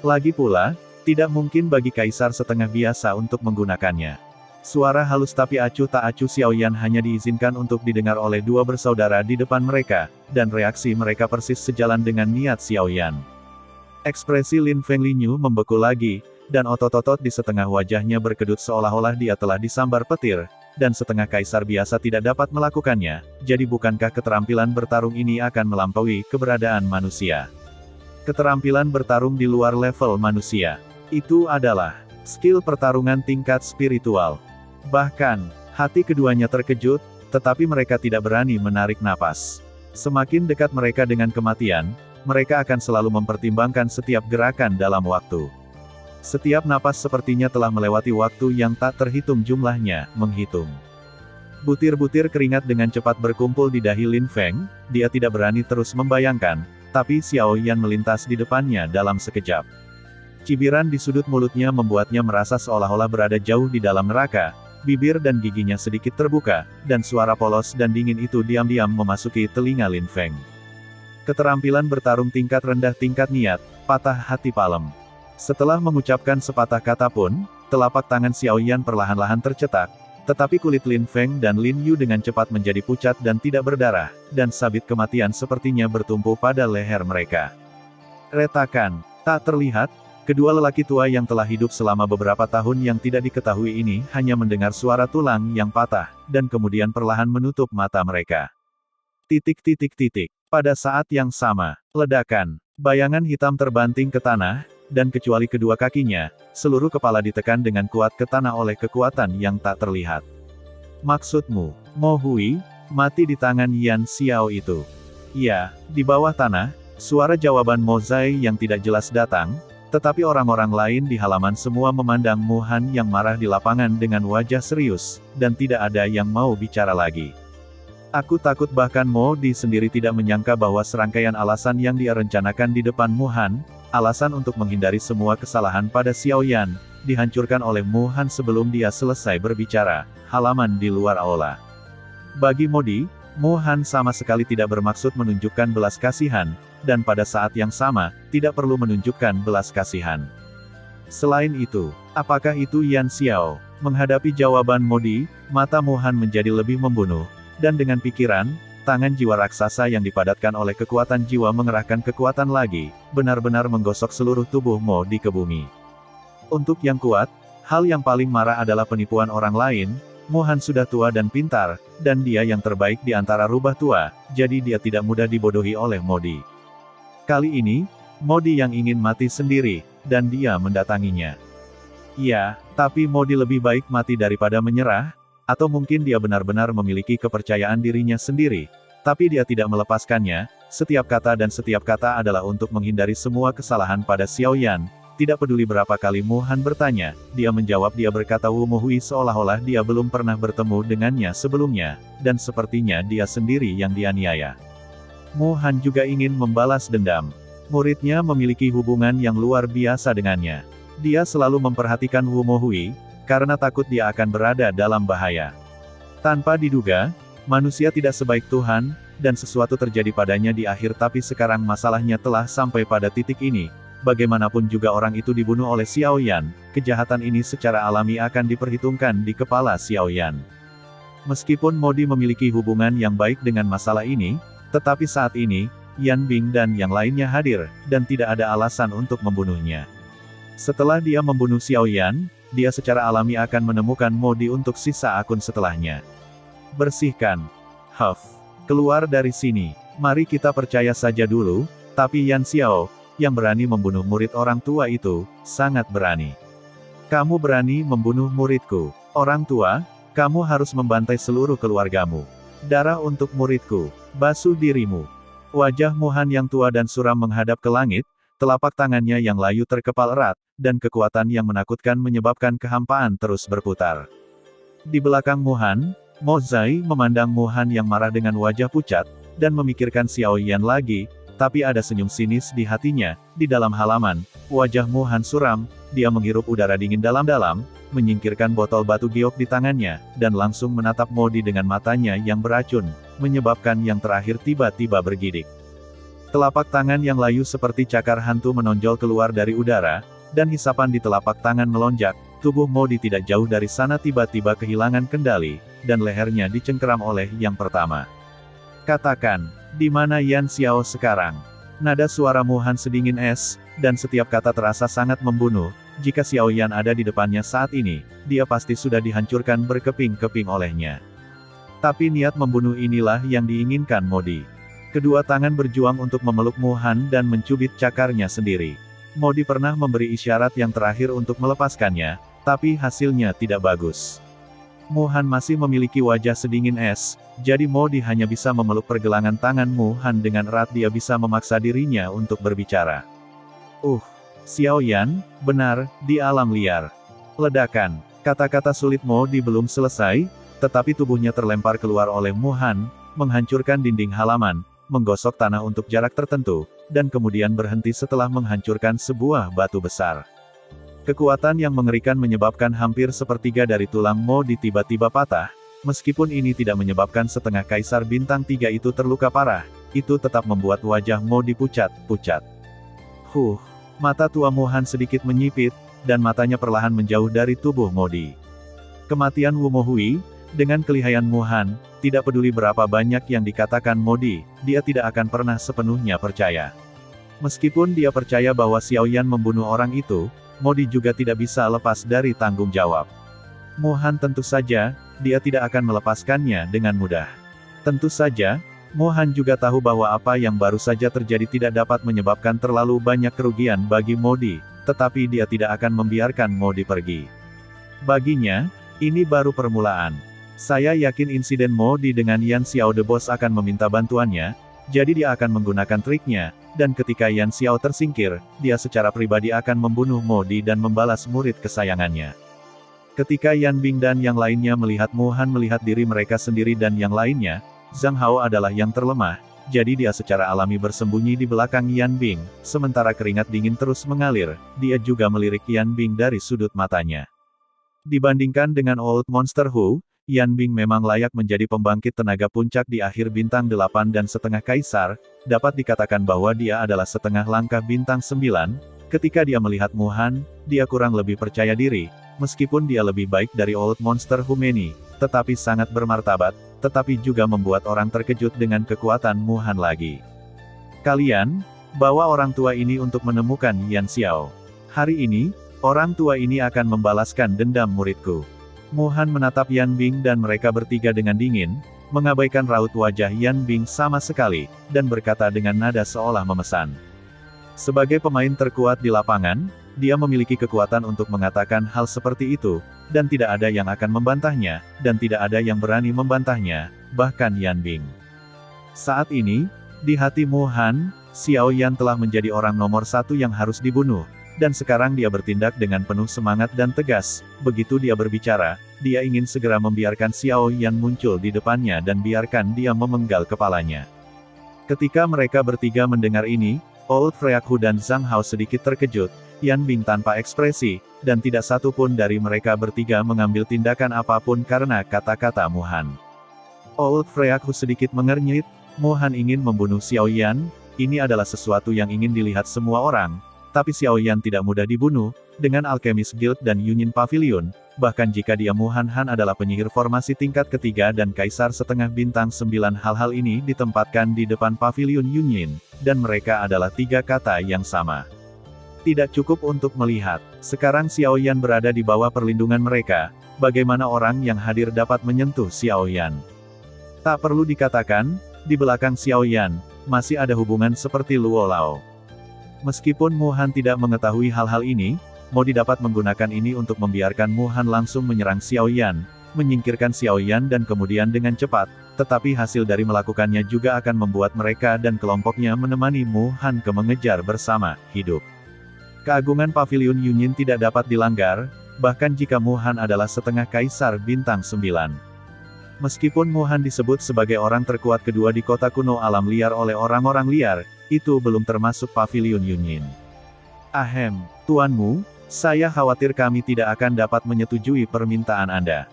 Lagi pula, tidak mungkin bagi kaisar setengah biasa untuk menggunakannya. Suara halus tapi acuh tak acuh Xiaoyan hanya diizinkan untuk didengar oleh dua bersaudara di depan mereka, dan reaksi mereka persis sejalan dengan niat Xiaoyan. Ekspresi Lin Fenglinyu membeku lagi, dan otot-otot di setengah wajahnya berkedut seolah-olah dia telah disambar petir, dan setengah kaisar biasa tidak dapat melakukannya, jadi bukankah keterampilan bertarung ini akan melampaui keberadaan manusia? Keterampilan bertarung di luar level manusia. Itu adalah skill pertarungan tingkat spiritual. Bahkan, hati keduanya terkejut, tetapi mereka tidak berani menarik napas. Semakin dekat mereka dengan kematian, mereka akan selalu mempertimbangkan setiap gerakan dalam waktu. Setiap napas sepertinya telah melewati waktu yang tak terhitung jumlahnya, menghitung. Butir-butir keringat dengan cepat berkumpul di dahi Lin Feng, dia tidak berani terus membayangkan, tapi Xiao Yan melintas di depannya dalam sekejap. Cibiran di sudut mulutnya membuatnya merasa seolah-olah berada jauh di dalam neraka, bibir dan giginya sedikit terbuka, dan suara polos dan dingin itu diam-diam memasuki telinga Lin Feng. Keterampilan bertarung tingkat rendah tingkat niat, patah hati palem. Setelah mengucapkan sepatah kata pun, telapak tangan Xiao Yan perlahan-lahan tercetak, tetapi kulit Lin Feng dan Lin Yu dengan cepat menjadi pucat dan tidak berdarah, dan sabit kematian sepertinya bertumpu pada leher mereka. Retakan, tak terlihat. Kedua lelaki tua yang telah hidup selama beberapa tahun yang tidak diketahui ini hanya mendengar suara tulang yang patah, dan kemudian perlahan menutup mata mereka. Pada saat yang sama, ledakan, bayangan hitam terbanting ke tanah, dan kecuali kedua kakinya, seluruh kepala ditekan dengan kuat ke tanah oleh kekuatan yang tak terlihat. Maksudmu, Mo Hui, mati di tangan Yan Xiao itu? Ya, di bawah tanah, suara jawaban Mo Zai yang tidak jelas datang, tetapi orang-orang lain di halaman semua memandang Mu Han yang marah di lapangan dengan wajah serius, dan tidak ada yang mau bicara lagi. Aku takut bahkan Mo Di sendiri tidak menyangka bahwa serangkaian alasan yang dia rencanakan di depan Mu Han, alasan untuk menghindari semua kesalahan pada Xiao Yan, dihancurkan oleh Mu Han sebelum dia selesai berbicara, halaman di luar aula. Bagi Mo Di, Mu Han sama sekali tidak bermaksud menunjukkan belas kasihan, dan pada saat yang sama, tidak perlu menunjukkan belas kasihan. Selain itu, apakah itu Yan Xiao? Menghadapi jawaban Mo Di, mata Mu Han menjadi lebih membunuh, dan dengan pikiran, tangan jiwa raksasa yang dipadatkan oleh kekuatan jiwa mengerahkan kekuatan lagi, benar-benar menggosok seluruh tubuh Mo Di ke bumi. Untuk yang kuat, hal yang paling marah adalah penipuan orang lain. Mu Han sudah tua dan pintar, dan dia yang terbaik di antara rubah tua, jadi dia tidak mudah dibodohi oleh Mo Di. Kali ini, Mo Di yang ingin mati sendiri, dan dia mendatanginya. Ya, tapi Mo Di lebih baik mati daripada menyerah, atau mungkin dia benar-benar memiliki kepercayaan dirinya sendiri, tapi dia tidak melepaskannya. Setiap kata dan setiap kata adalah untuk menghindari semua kesalahan pada Xiao Yan. Tidak peduli berapa kali Mu Han bertanya, dia menjawab. Dia berkata Mo Hui seolah-olah dia belum pernah bertemu dengannya sebelumnya, dan sepertinya dia sendiri yang dianiaya. Mu Han juga ingin membalas dendam. Muridnya memiliki hubungan yang luar biasa dengannya. Dia selalu memperhatikan Mo Hui, karena takut dia akan berada dalam bahaya. Tanpa diduga, manusia tidak sebaik Tuhan, dan sesuatu terjadi padanya di akhir, tapi sekarang masalahnya telah sampai pada titik ini. Bagaimanapun juga orang itu dibunuh oleh Xiao Yan, kejahatan ini secara alami akan diperhitungkan di kepala Xiao Yan. Meskipun Mo Di memiliki hubungan yang baik dengan masalah ini, tetapi saat ini, Yan Bing dan yang lainnya hadir, dan tidak ada alasan untuk membunuhnya. Setelah dia membunuh Xiao Yan, dia secara alami akan menemukan Mo Di untuk sisa akun setelahnya. Bersihkan. Huff. Keluar dari sini. Mari kita percaya saja dulu, tapi Yan Xiao, yang berani membunuh murid orang tua itu, sangat berani. Kamu berani membunuh muridku. Orang tua, kamu harus membantai seluruh keluargamu. Darah untuk muridku. Basuh dirimu. Wajah Mu Han yang tua dan suram menghadap ke langit, telapak tangannya yang layu terkepal erat, dan kekuatan yang menakutkan menyebabkan kehampaan terus berputar. Di belakang Mu Han, Mo Zai memandang Mu Han yang marah dengan wajah pucat, dan memikirkan Xiao Yan lagi, tapi ada senyum sinis di hatinya. Di dalam halaman, wajah Mu Han suram, dia menghirup udara dingin dalam-dalam, menyingkirkan botol batu giok di tangannya, dan langsung menatap Mo Di dengan matanya yang beracun. menyebabkan yang terakhir tiba-tiba bergidik. Telapak tangan yang layu seperti cakar hantu menonjol keluar dari udara, dan hisapan di telapak tangan melonjak, tubuh Modi tidak jauh dari sana tiba-tiba kehilangan kendali, dan lehernya dicengkeram oleh yang pertama. Katakan, di mana Yan Xiao sekarang? Nada suara Muhan sedingin es, dan setiap kata terasa sangat membunuh. Jika Xiao Yan ada di depannya saat ini, dia pasti sudah dihancurkan berkeping-keping olehnya. Tapi niat membunuh inilah yang diinginkan Modi. Kedua tangan berjuang untuk memeluk Muhan dan mencubit cakarnya sendiri. Modi pernah memberi isyarat yang terakhir untuk melepaskannya, tapi hasilnya tidak bagus. Muhan masih memiliki wajah sedingin es, jadi Modi hanya bisa memeluk pergelangan tangan Muhan dengan erat. Dia bisa memaksa dirinya untuk berbicara. Xiao Yan, benar, di alam liar. Ledakan. Kata-kata sulit Modi belum selesai, tetapi tubuhnya terlempar keluar oleh Muhan, menghancurkan dinding halaman, menggosok tanah untuk jarak tertentu, dan kemudian berhenti setelah menghancurkan sebuah batu besar. Kekuatan yang mengerikan menyebabkan hampir sepertiga dari tulang Modi tiba-tiba patah. Meskipun ini tidak menyebabkan setengah kaisar bintang 3 itu terluka parah, itu tetap membuat wajah Modi pucat-pucat. Mata tua Muhan sedikit menyipit, dan matanya perlahan menjauh dari tubuh Modi. Kematian Wu Mohui, dengan kelihayan Muhan, tidak peduli berapa banyak yang dikatakan Modi, dia tidak akan pernah sepenuhnya percaya. Meskipun dia percaya bahwa Xiao Yan membunuh orang itu, Modi juga tidak bisa lepas dari tanggung jawab. Muhan tentu saja, dia tidak akan melepaskannya dengan mudah. Tentu saja, Muhan juga tahu bahwa apa yang baru saja terjadi tidak dapat menyebabkan terlalu banyak kerugian bagi Modi, tetapi dia tidak akan membiarkan Modi pergi. Baginya, ini baru permulaan. Saya yakin insiden Modi dengan Yan Xiao the Boss akan meminta bantuannya, jadi dia akan menggunakan triknya, dan ketika Yan Xiao tersingkir, dia secara pribadi akan membunuh Modi dan membalas murid kesayangannya. Ketika Yan Bing dan yang lainnya melihat Muhan melihat diri mereka sendiri dan yang lainnya, Zhang Hao adalah yang terlemah, jadi dia secara alami bersembunyi di belakang Yan Bing, sementara keringat dingin terus mengalir, dia juga melirik Yan Bing dari sudut matanya. Dibandingkan dengan Old Monster Hu, Yan Bing memang layak menjadi pembangkit tenaga puncak di akhir bintang 8 dan setengah kaisar, dapat dikatakan bahwa dia adalah setengah langkah bintang 9, ketika dia melihat Muhan, dia kurang lebih percaya diri, meskipun dia lebih baik dari Old Monster Hu Many, tetapi sangat bermartabat, tetapi juga membuat orang terkejut dengan kekuatan Muhan lagi. Kalian, bawa orang tua ini untuk menemukan Yan Xiao. Hari ini, orang tua ini akan membalaskan dendam muridku. Muhan menatap Yan Bing dan mereka bertiga dengan dingin, mengabaikan raut wajah Yan Bing sama sekali, dan berkata dengan nada seolah memesan. Sebagai pemain terkuat di lapangan, dia memiliki kekuatan untuk mengatakan hal seperti itu, dan tidak ada yang akan membantahnya, dan tidak ada yang berani membantahnya, bahkan Yan Bing. Saat ini, di hati Muhan, Xiao Yan telah menjadi orang nomor 1 yang harus dibunuh, dan sekarang dia bertindak dengan penuh semangat dan tegas. Begitu dia berbicara, dia ingin segera membiarkan Xiao Yan muncul di depannya dan biarkan dia memenggal kepalanya. Ketika mereka bertiga mendengar ini, Old Freakhu dan Zhang Hao sedikit terkejut. Yan Bing tanpa ekspresi, dan tidak satu pun dari mereka bertiga mengambil tindakan apapun karena kata-kata Muhan. Old Freakhu sedikit mengernyit, Muhan ingin membunuh Xiao Yan, ini adalah sesuatu yang ingin dilihat semua orang, tapi Xiao Yan tidak mudah dibunuh, dengan Alchemist Guild dan Yunyin Pavilion, bahkan jika dia Muhan Han adalah penyihir formasi tingkat ketiga dan kaisar setengah bintang 9 hal-hal ini ditempatkan di depan Pavilion Yunyin, dan mereka adalah 3 kata yang sama. Tidak cukup untuk melihat. Sekarang Xiao Yan berada di bawah perlindungan mereka, bagaimana orang yang hadir dapat menyentuh Xiao Yan? Tak perlu dikatakan, di belakang Xiao Yan, masih ada hubungan seperti Luo Lao. Meskipun Muhan tidak mengetahui hal-hal ini, Modi dapat menggunakan ini untuk membiarkan Muhan langsung menyerang Xiao Yan, menyingkirkan Xiao Yan dan kemudian dengan cepat, tetapi hasil dari melakukannya juga akan membuat mereka dan kelompoknya menemani Muhan ke mengejar bersama, hidup. Keagungan Pavilion Yunyin tidak dapat dilanggar, bahkan jika Muhan adalah setengah kaisar bintang 9. Meskipun Muhan disebut sebagai orang terkuat kedua di kota kuno alam liar oleh orang-orang liar, itu belum termasuk Pavilion Yunyin. Ahem, tuanmu, saya khawatir kami tidak akan dapat menyetujui permintaan Anda.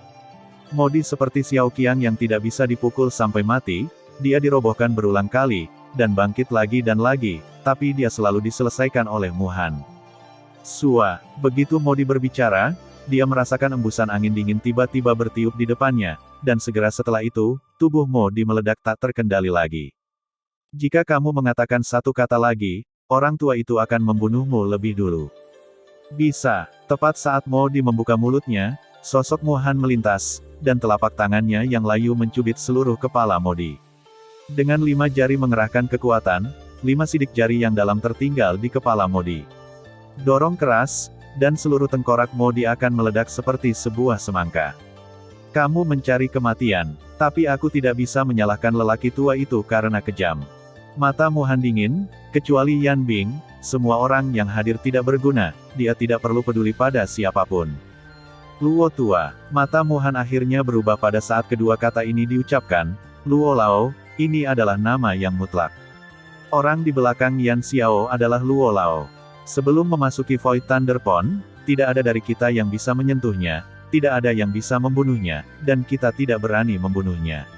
Modi seperti Xiao Qiang yang tidak bisa dipukul sampai mati, dia dirobohkan berulang kali, dan bangkit lagi dan lagi, tapi dia selalu diselesaikan oleh Mu Han. Sua, begitu Modi berbicara, dia merasakan embusan angin dingin tiba-tiba bertiup di depannya, dan segera setelah itu, tubuh Modi meledak tak terkendali lagi. Jika kamu mengatakan satu kata lagi, orang tua itu akan membunuhmu lebih dulu. Bisa, tepat saat Modi membuka mulutnya, sosok Mu Han melintas, dan telapak tangannya yang layu mencubit seluruh kepala Modi. Dengan 5 jari mengerahkan kekuatan, 5 sidik jari yang dalam tertinggal di kepala Modi. Dorong keras, dan seluruh tengkorak Modi akan meledak seperti sebuah semangka. Kamu mencari kematian, tapi aku tidak bisa menyalahkan lelaki tua itu karena kejam. Mata Mu Han dingin, kecuali Yan Bing, semua orang yang hadir tidak berguna, dia tidak perlu peduli pada siapapun. Luo tua, mata Mu Han akhirnya berubah pada saat kedua kata ini diucapkan. Luo Lao, ini adalah nama yang mutlak. Orang di belakang Yan Xiao adalah Luo Lao. Sebelum memasuki Void Thunder Pond, tidak ada dari kita yang bisa menyentuhnya, tidak ada yang bisa membunuhnya, dan kita tidak berani membunuhnya.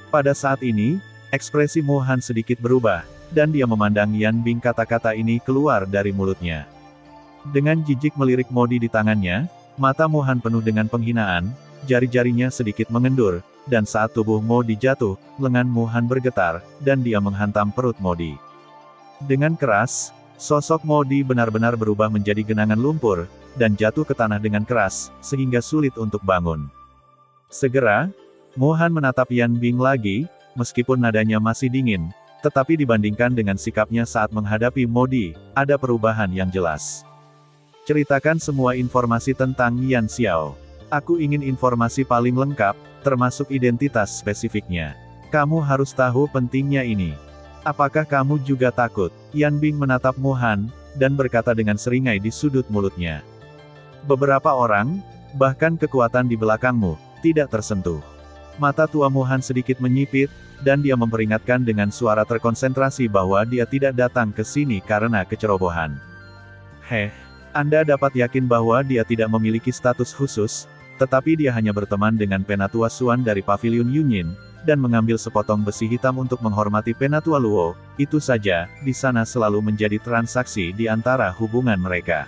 Pada saat ini, ekspresi Mu Han sedikit berubah, dan dia memandang Yan Bing. Kata-kata ini keluar dari mulutnya. Dengan jijik melirik Modi di tangannya, mata Mu Han penuh dengan penghinaan, jari-jarinya sedikit mengendur, dan saat tubuh Modi jatuh, lengan Mu Han bergetar, dan dia menghantam perut Modi. Dengan keras, sosok Modi benar-benar berubah menjadi genangan lumpur, dan jatuh ke tanah dengan keras, sehingga sulit untuk bangun. Segera, Mu Han menatap Yan Bing lagi, meskipun nadanya masih dingin, tetapi dibandingkan dengan sikapnya saat menghadapi Modi, ada perubahan yang jelas. Ceritakan semua informasi tentang Yan Xiao. Aku ingin informasi paling lengkap, termasuk identitas spesifiknya. Kamu harus tahu pentingnya ini. Apakah kamu juga takut? Yan Bing menatap Mu Han, dan berkata dengan seringai di sudut mulutnya. Beberapa orang, bahkan kekuatan di belakangmu, tidak tersentuh. Mata tua Mu Han sedikit menyipit, dan dia memperingatkan dengan suara terkonsentrasi bahwa dia tidak datang ke sini karena kecerobohan. Anda dapat yakin bahwa dia tidak memiliki status khusus, tetapi dia hanya berteman dengan Penatua Xuan dari Paviliun Yunyin, dan mengambil sepotong besi hitam untuk menghormati Penatua Luo, itu saja, di sana selalu menjadi transaksi di antara hubungan mereka.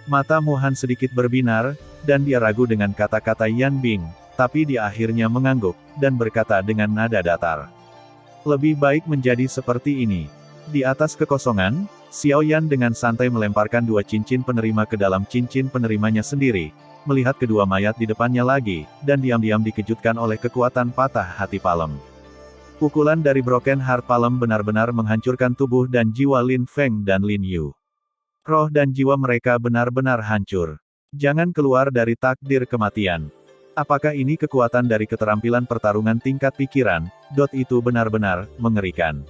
Mata Mu Han sedikit berbinar, dan dia ragu dengan kata-kata Yan Bing, tapi dia akhirnya mengangguk, dan berkata dengan nada datar. Lebih baik menjadi seperti ini. Di atas kekosongan, Xiao Yan dengan santai melemparkan 2 cincin penerima ke dalam cincin penerimanya sendiri, melihat kedua mayat di depannya lagi, dan diam-diam dikejutkan oleh kekuatan patah hati Palem. Pukulan dari Broken Heart Palem benar-benar menghancurkan tubuh dan jiwa Lin Feng dan Lin Yu. Roh dan jiwa mereka benar-benar hancur. Jangan keluar dari takdir kematian. Apakah ini kekuatan dari keterampilan pertarungan tingkat pikiran? Itu benar-benar mengerikan.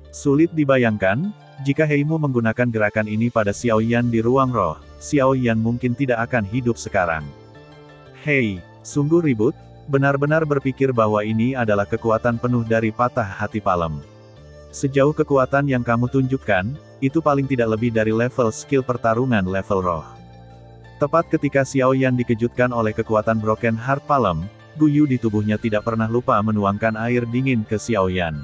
Sulit dibayangkan, jika Heimu menggunakan gerakan ini pada Xiao Yan di ruang roh, Xiao Yan mungkin tidak akan hidup sekarang. Hei, sungguh ribut, benar-benar berpikir bahwa ini adalah kekuatan penuh dari patah hati Palem. Sejauh kekuatan yang kamu tunjukkan, itu paling tidak lebih dari level skill pertarungan level roh. Tepat ketika Xiao Yan dikejutkan oleh kekuatan Broken Heart Palem, Guyu di tubuhnya tidak pernah lupa menuangkan air dingin ke Xiao Yan.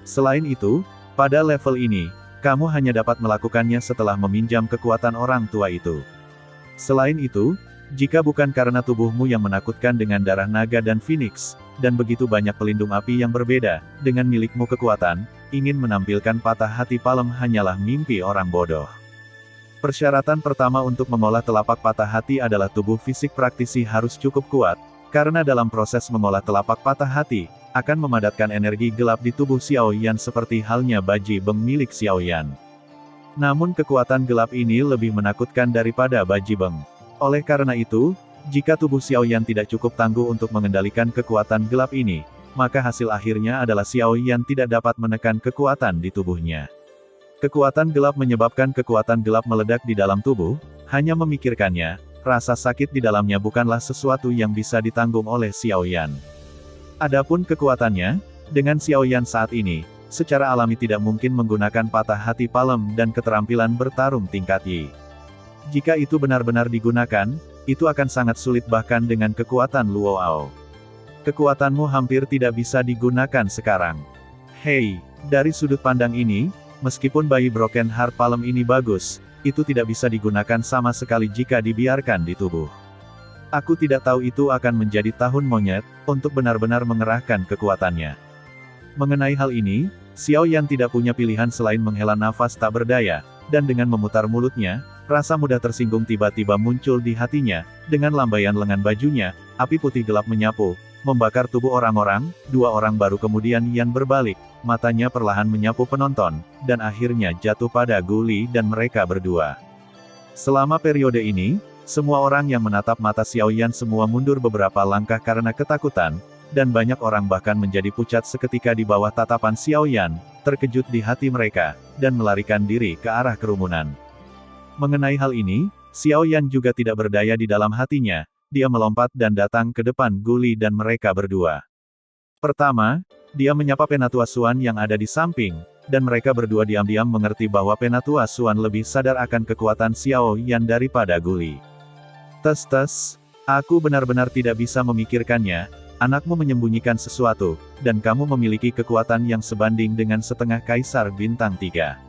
Selain itu, pada level ini, kamu hanya dapat melakukannya setelah meminjam kekuatan orang tua itu. Selain itu, jika bukan karena tubuhmu yang menakutkan dengan darah naga dan phoenix, dan begitu banyak pelindung api yang berbeda, dengan milikmu kekuatan, ingin menampilkan patah hati Palem hanyalah mimpi orang bodoh. Persyaratan pertama untuk mengolah telapak patah hati adalah tubuh fisik praktisi harus cukup kuat, karena dalam proses mengolah telapak patah hati, akan memadatkan energi gelap di tubuh Xiao Yan seperti halnya Baji Beng milik Xiao Yan. Namun kekuatan gelap ini lebih menakutkan daripada Baji Beng. Oleh karena itu, jika tubuh Xiao Yan tidak cukup tangguh untuk mengendalikan kekuatan gelap ini, maka hasil akhirnya adalah Xiao Yan tidak dapat menekan kekuatan di tubuhnya. Kekuatan gelap menyebabkan kekuatan gelap meledak di dalam tubuh, hanya memikirkannya, rasa sakit di dalamnya bukanlah sesuatu yang bisa ditanggung oleh Xiao Yan. Adapun kekuatannya, dengan Xiao Yan saat ini, secara alami tidak mungkin menggunakan patah hati Palem dan keterampilan bertarung tingkat Yi. Jika itu benar-benar digunakan, itu akan sangat sulit bahkan dengan kekuatan Luoao. Kekuatanmu hampir tidak bisa digunakan sekarang. Hei, dari sudut pandang ini, meskipun bayi Broken Heart Palm ini bagus, itu tidak bisa digunakan sama sekali jika dibiarkan di tubuh. Aku tidak tahu itu akan menjadi tahun monyet, untuk benar-benar mengerahkan kekuatannya. Mengenai hal ini, Xiao Yan tidak punya pilihan selain menghela nafas tak berdaya, dan dengan memutar mulutnya, rasa mudah tersinggung tiba-tiba muncul di hatinya, dengan lambaian lengan bajunya, api putih gelap menyapu, membakar tubuh orang-orang, dua orang baru kemudian Yan berbalik, matanya perlahan menyapu penonton, dan akhirnya jatuh pada Guli dan mereka berdua. Selama periode ini, semua orang yang menatap mata Xiao Yan semua mundur beberapa langkah karena ketakutan, dan banyak orang bahkan menjadi pucat seketika di bawah tatapan Xiao Yan, terkejut di hati mereka, dan melarikan diri ke arah kerumunan. Mengenai hal ini, Xiao Yan juga tidak berdaya di dalam hatinya, dia melompat dan datang ke depan Guli dan mereka berdua. Pertama, dia menyapa Penatua Xuan yang ada di samping, dan mereka berdua diam-diam mengerti bahwa Penatua Xuan lebih sadar akan kekuatan Xiao Yan daripada Guli. Tes, aku benar-benar tidak bisa memikirkannya. Anakmu menyembunyikan sesuatu, dan kamu memiliki kekuatan yang sebanding dengan setengah Kaisar Bintang 3.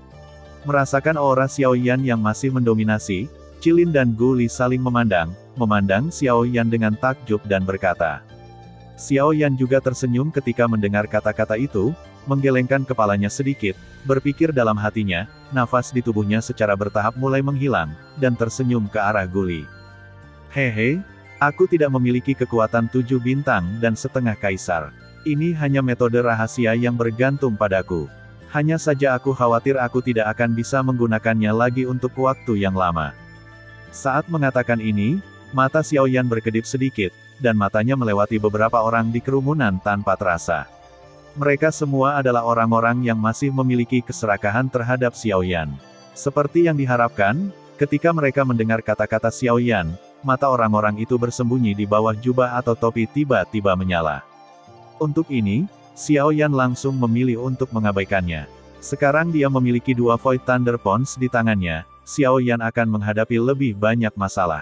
Merasakan aura Xiao Yan yang masih mendominasi, Cilin dan Guli saling memandang Xiao Yan dengan takjub dan berkata. Xiao Yan juga tersenyum ketika mendengar kata-kata itu, menggelengkan kepalanya sedikit, berpikir dalam hatinya, nafas di tubuhnya secara bertahap mulai menghilang, dan tersenyum ke arah Guli. Hehe, aku tidak memiliki kekuatan 7 bintang dan setengah kaisar. Ini hanya metode rahasia yang bergantung padaku. Hanya saja aku khawatir aku tidak akan bisa menggunakannya lagi untuk waktu yang lama. Saat mengatakan ini, mata Xiao Yan berkedip sedikit, dan matanya melewati beberapa orang di kerumunan tanpa terasa. Mereka semua adalah orang-orang yang masih memiliki keserakahan terhadap Xiao Yan. Seperti yang diharapkan, ketika mereka mendengar kata-kata Xiao Yan, mata orang-orang itu bersembunyi di bawah jubah atau topi tiba-tiba menyala. Untuk ini, Xiao Yan langsung memilih untuk mengabaikannya. Sekarang dia memiliki 2 Void Thunder Pons di tangannya, Xiao Yan akan menghadapi lebih banyak masalah.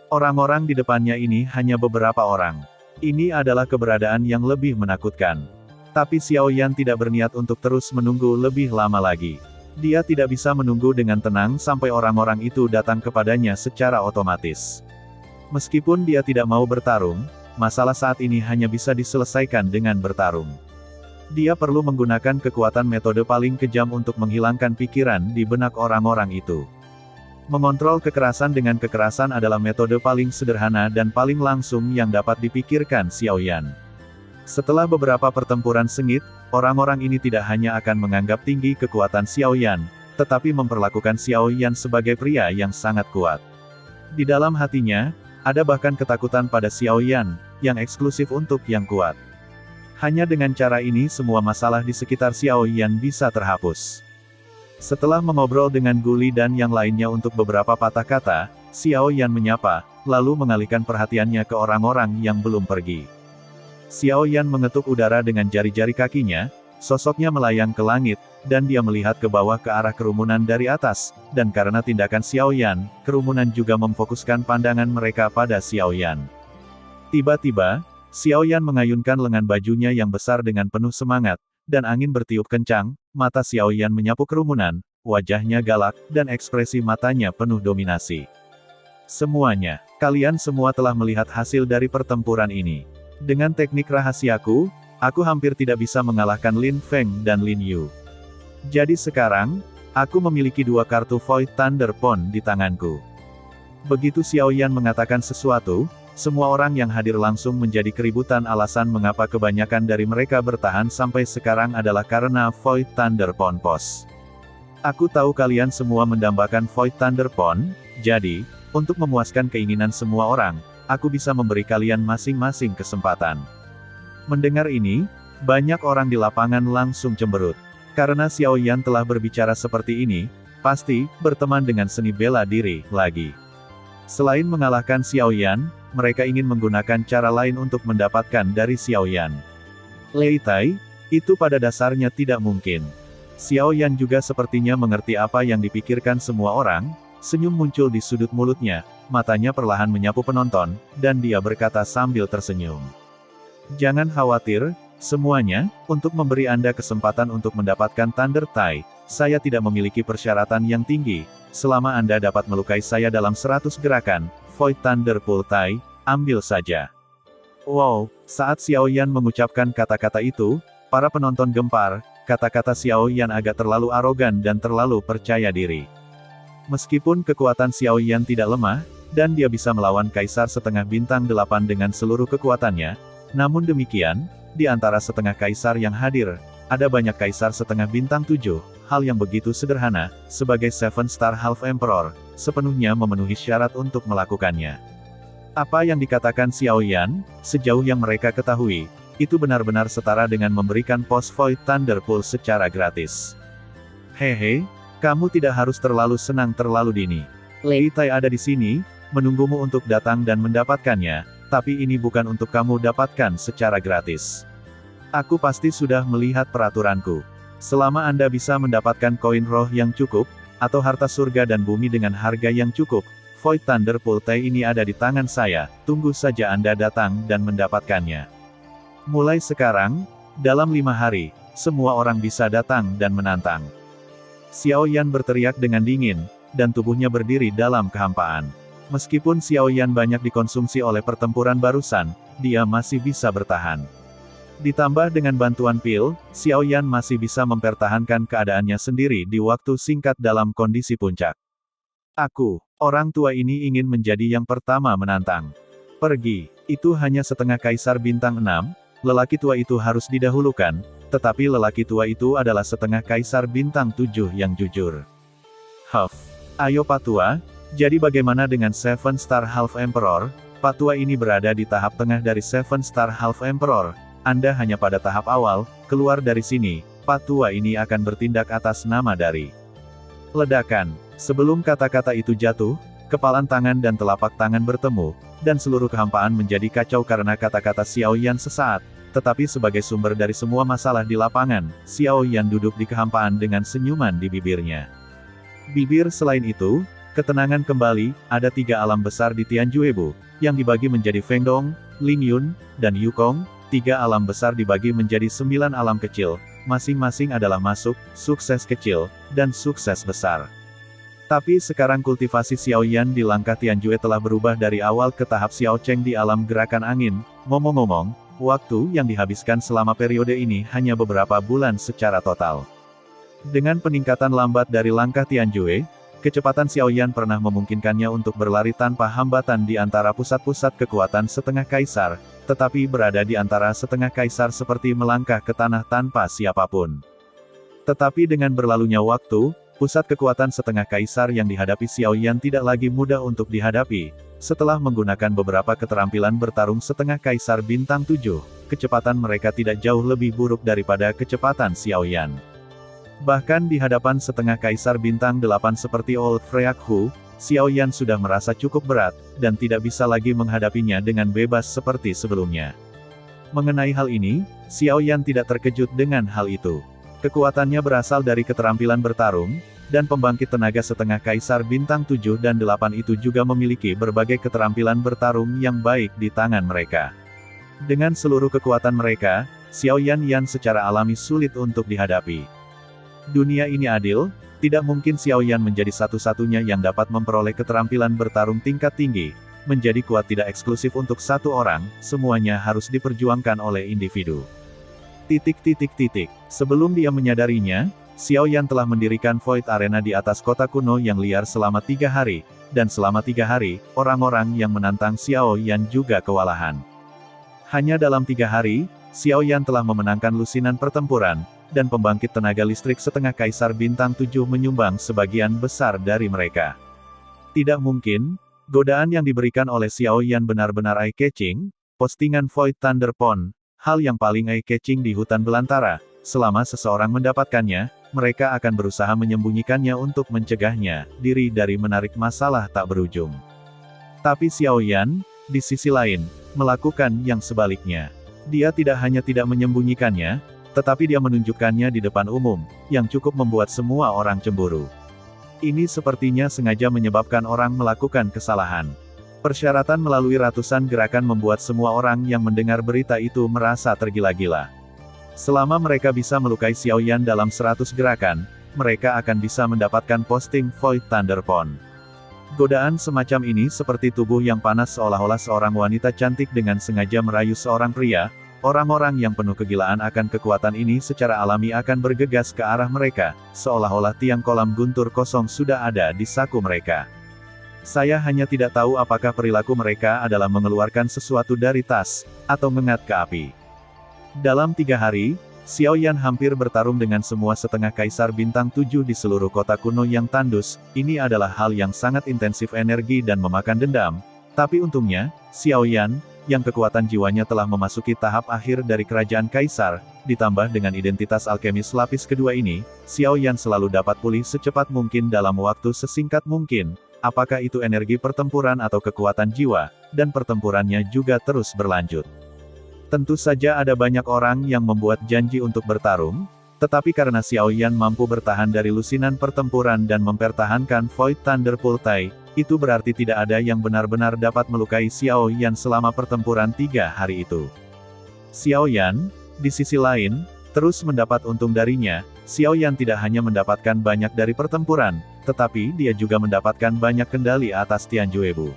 Orang-orang di depannya ini hanya beberapa orang. Ini adalah keberadaan yang lebih menakutkan. Tapi Xiao Yan tidak berniat untuk terus menunggu lebih lama lagi. Dia tidak bisa menunggu dengan tenang sampai orang-orang itu datang kepadanya secara otomatis. Meskipun dia tidak mau bertarung, masalah saat ini hanya bisa diselesaikan dengan bertarung. Dia perlu menggunakan kekuatan metode paling kejam untuk menghilangkan pikiran di benak orang-orang itu. Mengontrol kekerasan dengan kekerasan adalah metode paling sederhana dan paling langsung yang dapat dipikirkan Xiao Yan. Setelah beberapa pertempuran sengit, orang-orang ini tidak hanya akan menganggap tinggi kekuatan Xiao Yan, tetapi memperlakukan Xiao Yan sebagai pria yang sangat kuat. Di dalam hatinya, ada bahkan ketakutan pada Xiao Yan, yang eksklusif untuk yang kuat. Hanya dengan cara ini semua masalah di sekitar Xiao Yan bisa terhapus. Setelah mengobrol dengan Guli dan yang lainnya untuk beberapa patah kata, Xiao Yan menyapa, lalu mengalihkan perhatiannya ke orang-orang yang belum pergi. Xiao Yan mengetuk udara dengan jari-jari kakinya, sosoknya melayang ke langit, dan dia melihat ke bawah ke arah kerumunan dari atas, dan karena tindakan Xiao Yan, kerumunan juga memfokuskan pandangan mereka pada Xiao Yan. Tiba-tiba, Xiao Yan mengayunkan lengan bajunya yang besar dengan penuh semangat, dan angin bertiup kencang, mata Xiao Yan menyapu kerumunan, wajahnya galak, dan ekspresi matanya penuh dominasi. Semuanya, kalian semua telah melihat hasil dari pertempuran ini. Dengan teknik rahasiaku, aku hampir tidak bisa mengalahkan Lin Feng dan Lin Yu. Jadi sekarang, aku memiliki 2 kartu Void Thunder Pond di tanganku. Begitu Xiao Yan mengatakan sesuatu, semua orang yang hadir langsung menjadi keributan. Alasan mengapa kebanyakan dari mereka bertahan sampai sekarang adalah karena Void Thunder Pond Pos. Aku tahu kalian semua mendambakan Void Thunder Pond, jadi, untuk memuaskan keinginan semua orang, aku bisa memberi kalian masing-masing kesempatan. Mendengar ini, banyak orang di lapangan langsung cemberut. Karena Xiao Yan telah berbicara seperti ini, pasti, berteman dengan seni bela diri, lagi. Selain mengalahkan Xiao Yan, mereka ingin menggunakan cara lain untuk mendapatkan dari Xiao Yan. Lei Tai, itu pada dasarnya tidak mungkin. Xiao Yan juga sepertinya mengerti apa yang dipikirkan semua orang, senyum muncul di sudut mulutnya, matanya perlahan menyapu penonton, dan dia berkata sambil tersenyum. Jangan khawatir, semuanya, untuk memberi Anda kesempatan untuk mendapatkan Thunder Tai, saya tidak memiliki persyaratan yang tinggi, selama Anda dapat melukai saya dalam 100 gerakan, Void Thunder Pull Tai, ambil saja. Wow, saat Xiao Yan mengucapkan kata-kata itu, para penonton gempar, kata-kata Xiao Yan agak terlalu arogan dan terlalu percaya diri. Meskipun kekuatan Xiao Yan tidak lemah, dan dia bisa melawan Kaisar setengah bintang 8 dengan seluruh kekuatannya, namun demikian, di antara setengah Kaisar yang hadir, ada banyak Kaisar setengah bintang 7, hal yang begitu sederhana, sebagai 7-star Half Emperor, sepenuhnya memenuhi syarat untuk melakukannya. Apa yang dikatakan Xiao Yan, sejauh yang mereka ketahui, itu benar-benar setara dengan memberikan pos Void Thunder Pull secara gratis. Hehe, kamu tidak harus terlalu senang terlalu dini. Lei Tai ada di sini, menunggumu untuk datang dan mendapatkannya, tapi ini bukan untuk kamu dapatkan secara gratis. Aku pasti sudah melihat peraturanku. Selama Anda bisa mendapatkan koin roh yang cukup, atau harta surga dan bumi dengan harga yang cukup, Void Thunder Pull Tai ini ada di tangan saya, tunggu saja Anda datang dan mendapatkannya. Mulai sekarang, dalam 5 hari, semua orang bisa datang dan menantang. Xiao Yan berteriak dengan dingin, dan tubuhnya berdiri dalam kehampaan. Meskipun Xiao Yan banyak dikonsumsi oleh pertempuran barusan, dia masih bisa bertahan. Ditambah dengan bantuan pil, Xiao Yan masih bisa mempertahankan keadaannya sendiri di waktu singkat dalam kondisi puncak. Aku, orang tua ini ingin menjadi yang pertama menantang. Pergi, itu hanya setengah Kaisar bintang 6, lelaki tua itu harus didahulukan, tetapi lelaki tua itu adalah setengah Kaisar bintang 7 yang jujur. Huff, ayo Pak Tua, jadi bagaimana dengan 7-star Half Emperor? Pak Tua ini berada di tahap tengah dari 7-star Half Emperor, Anda hanya pada tahap awal, keluar dari sini, Pak Tua ini akan bertindak atas nama dari. Ledakan. Sebelum kata-kata itu jatuh, kepalan tangan dan telapak tangan bertemu, dan seluruh kehampaan menjadi kacau karena kata-kata Xiao Yan sesaat, tetapi sebagai sumber dari semua masalah di lapangan, Xiao Yan duduk di kehampaan dengan senyuman di bibirnya. Bibir selain itu, ketenangan kembali, ada 3 alam besar di Tianjuebu, yang dibagi menjadi Fengdong, Lingyun, dan Yukong, 3 alam besar dibagi menjadi 9 alam kecil, masing-masing adalah masuk, sukses kecil, dan sukses besar. Tapi sekarang kultivasi Xiao Yan di langkah Tianjue telah berubah dari awal ke tahap Xiao Cheng di alam gerakan angin. Ngomong-ngomong, waktu yang dihabiskan selama periode ini hanya beberapa bulan secara total. Dengan peningkatan lambat dari langkah Tianjue, kecepatan Xiao Yan pernah memungkinkannya untuk berlari tanpa hambatan di antara pusat-pusat kekuatan setengah kaisar, tetapi berada di antara setengah kaisar seperti melangkah ke tanah tanpa siapapun. Tetapi dengan berlalunya waktu, pusat kekuatan setengah kaisar yang dihadapi Xiao Yan tidak lagi mudah untuk dihadapi. Setelah menggunakan beberapa keterampilan bertarung setengah kaisar bintang 7, kecepatan mereka tidak jauh lebih buruk daripada kecepatan Xiao Yan. Bahkan di hadapan setengah kaisar bintang 8 seperti Old Freak Hu, Xiao Yan sudah merasa cukup berat, dan tidak bisa lagi menghadapinya dengan bebas seperti sebelumnya. Mengenai hal ini, Xiao Yan tidak terkejut dengan hal itu. Kekuatannya berasal dari keterampilan bertarung, dan pembangkit tenaga setengah kaisar bintang 7 dan 8 itu juga memiliki berbagai keterampilan bertarung yang baik di tangan mereka. Dengan seluruh kekuatan mereka, Xiao Yan secara alami sulit untuk dihadapi. Dunia ini adil, tidak mungkin Xiao Yan menjadi satu-satunya yang dapat memperoleh keterampilan bertarung tingkat tinggi, menjadi kuat tidak eksklusif untuk satu orang, semuanya harus diperjuangkan oleh individu. Sebelum dia menyadarinya, Xiao Yan telah mendirikan Void Arena di atas kota kuno yang liar selama 3 hari, dan selama 3 hari, orang-orang yang menantang Xiao Yan juga kewalahan. Hanya dalam 3 hari, Xiao Yan telah memenangkan lusinan pertempuran, dan pembangkit tenaga listrik setengah kaisar bintang 7 menyumbang sebagian besar dari mereka. Tidak mungkin, godaan yang diberikan oleh Xiao Yan benar-benar eye-catching, postingan Void Thunder Pond, hal yang paling eye-catching di hutan belantara, selama seseorang mendapatkannya, mereka akan berusaha menyembunyikannya untuk mencegahnya, diri dari menarik masalah tak berujung. Tapi Xiao Yan, di sisi lain, melakukan yang sebaliknya. Dia tidak hanya tidak menyembunyikannya, tetapi dia menunjukkannya di depan umum, yang cukup membuat semua orang cemburu. Ini sepertinya sengaja menyebabkan orang melakukan kesalahan. Persyaratan melalui ratusan gerakan membuat semua orang yang mendengar berita itu merasa tergila-gila. Selama mereka bisa melukai Xiaoyan dalam 100 gerakan, mereka akan bisa mendapatkan posting Void Thunderpon. Godaan semacam ini seperti tubuh yang panas seolah-olah seorang wanita cantik dengan sengaja merayu seorang pria. Orang-orang yang penuh kegilaan akan kekuatan ini secara alami akan bergegas ke arah mereka, seolah-olah tiang kolam guntur kosong sudah ada di saku mereka. Saya hanya tidak tahu apakah perilaku mereka adalah mengeluarkan sesuatu dari tas, atau mengat ke api. Dalam 3 hari, Xiaoyan hampir bertarung dengan semua setengah kaisar bintang 7 di seluruh kota kuno yang tandus. Ini adalah hal yang sangat intensif energi dan memakan dendam. Tapi untungnya, Xiaoyan, yang kekuatan jiwanya telah memasuki tahap akhir dari kerajaan kaisar, ditambah dengan identitas alkemis lapis kedua ini, Xiaoyan selalu dapat pulih secepat mungkin dalam waktu sesingkat mungkin, apakah itu energi pertempuran atau kekuatan jiwa, dan pertempurannya juga terus berlanjut. Tentu saja ada banyak orang yang membuat janji untuk bertarung, tetapi karena Xiaoyan mampu bertahan dari lusinan pertempuran dan mempertahankan Void Thunderpultai, itu berarti tidak ada yang benar-benar dapat melukai Xiaoyan selama pertempuran 3 hari itu. Xiaoyan, di sisi lain, terus mendapat untung darinya. Xiaoyan tidak hanya mendapatkan banyak dari pertempuran, tetapi dia juga mendapatkan banyak kendali atas Tianjuebu.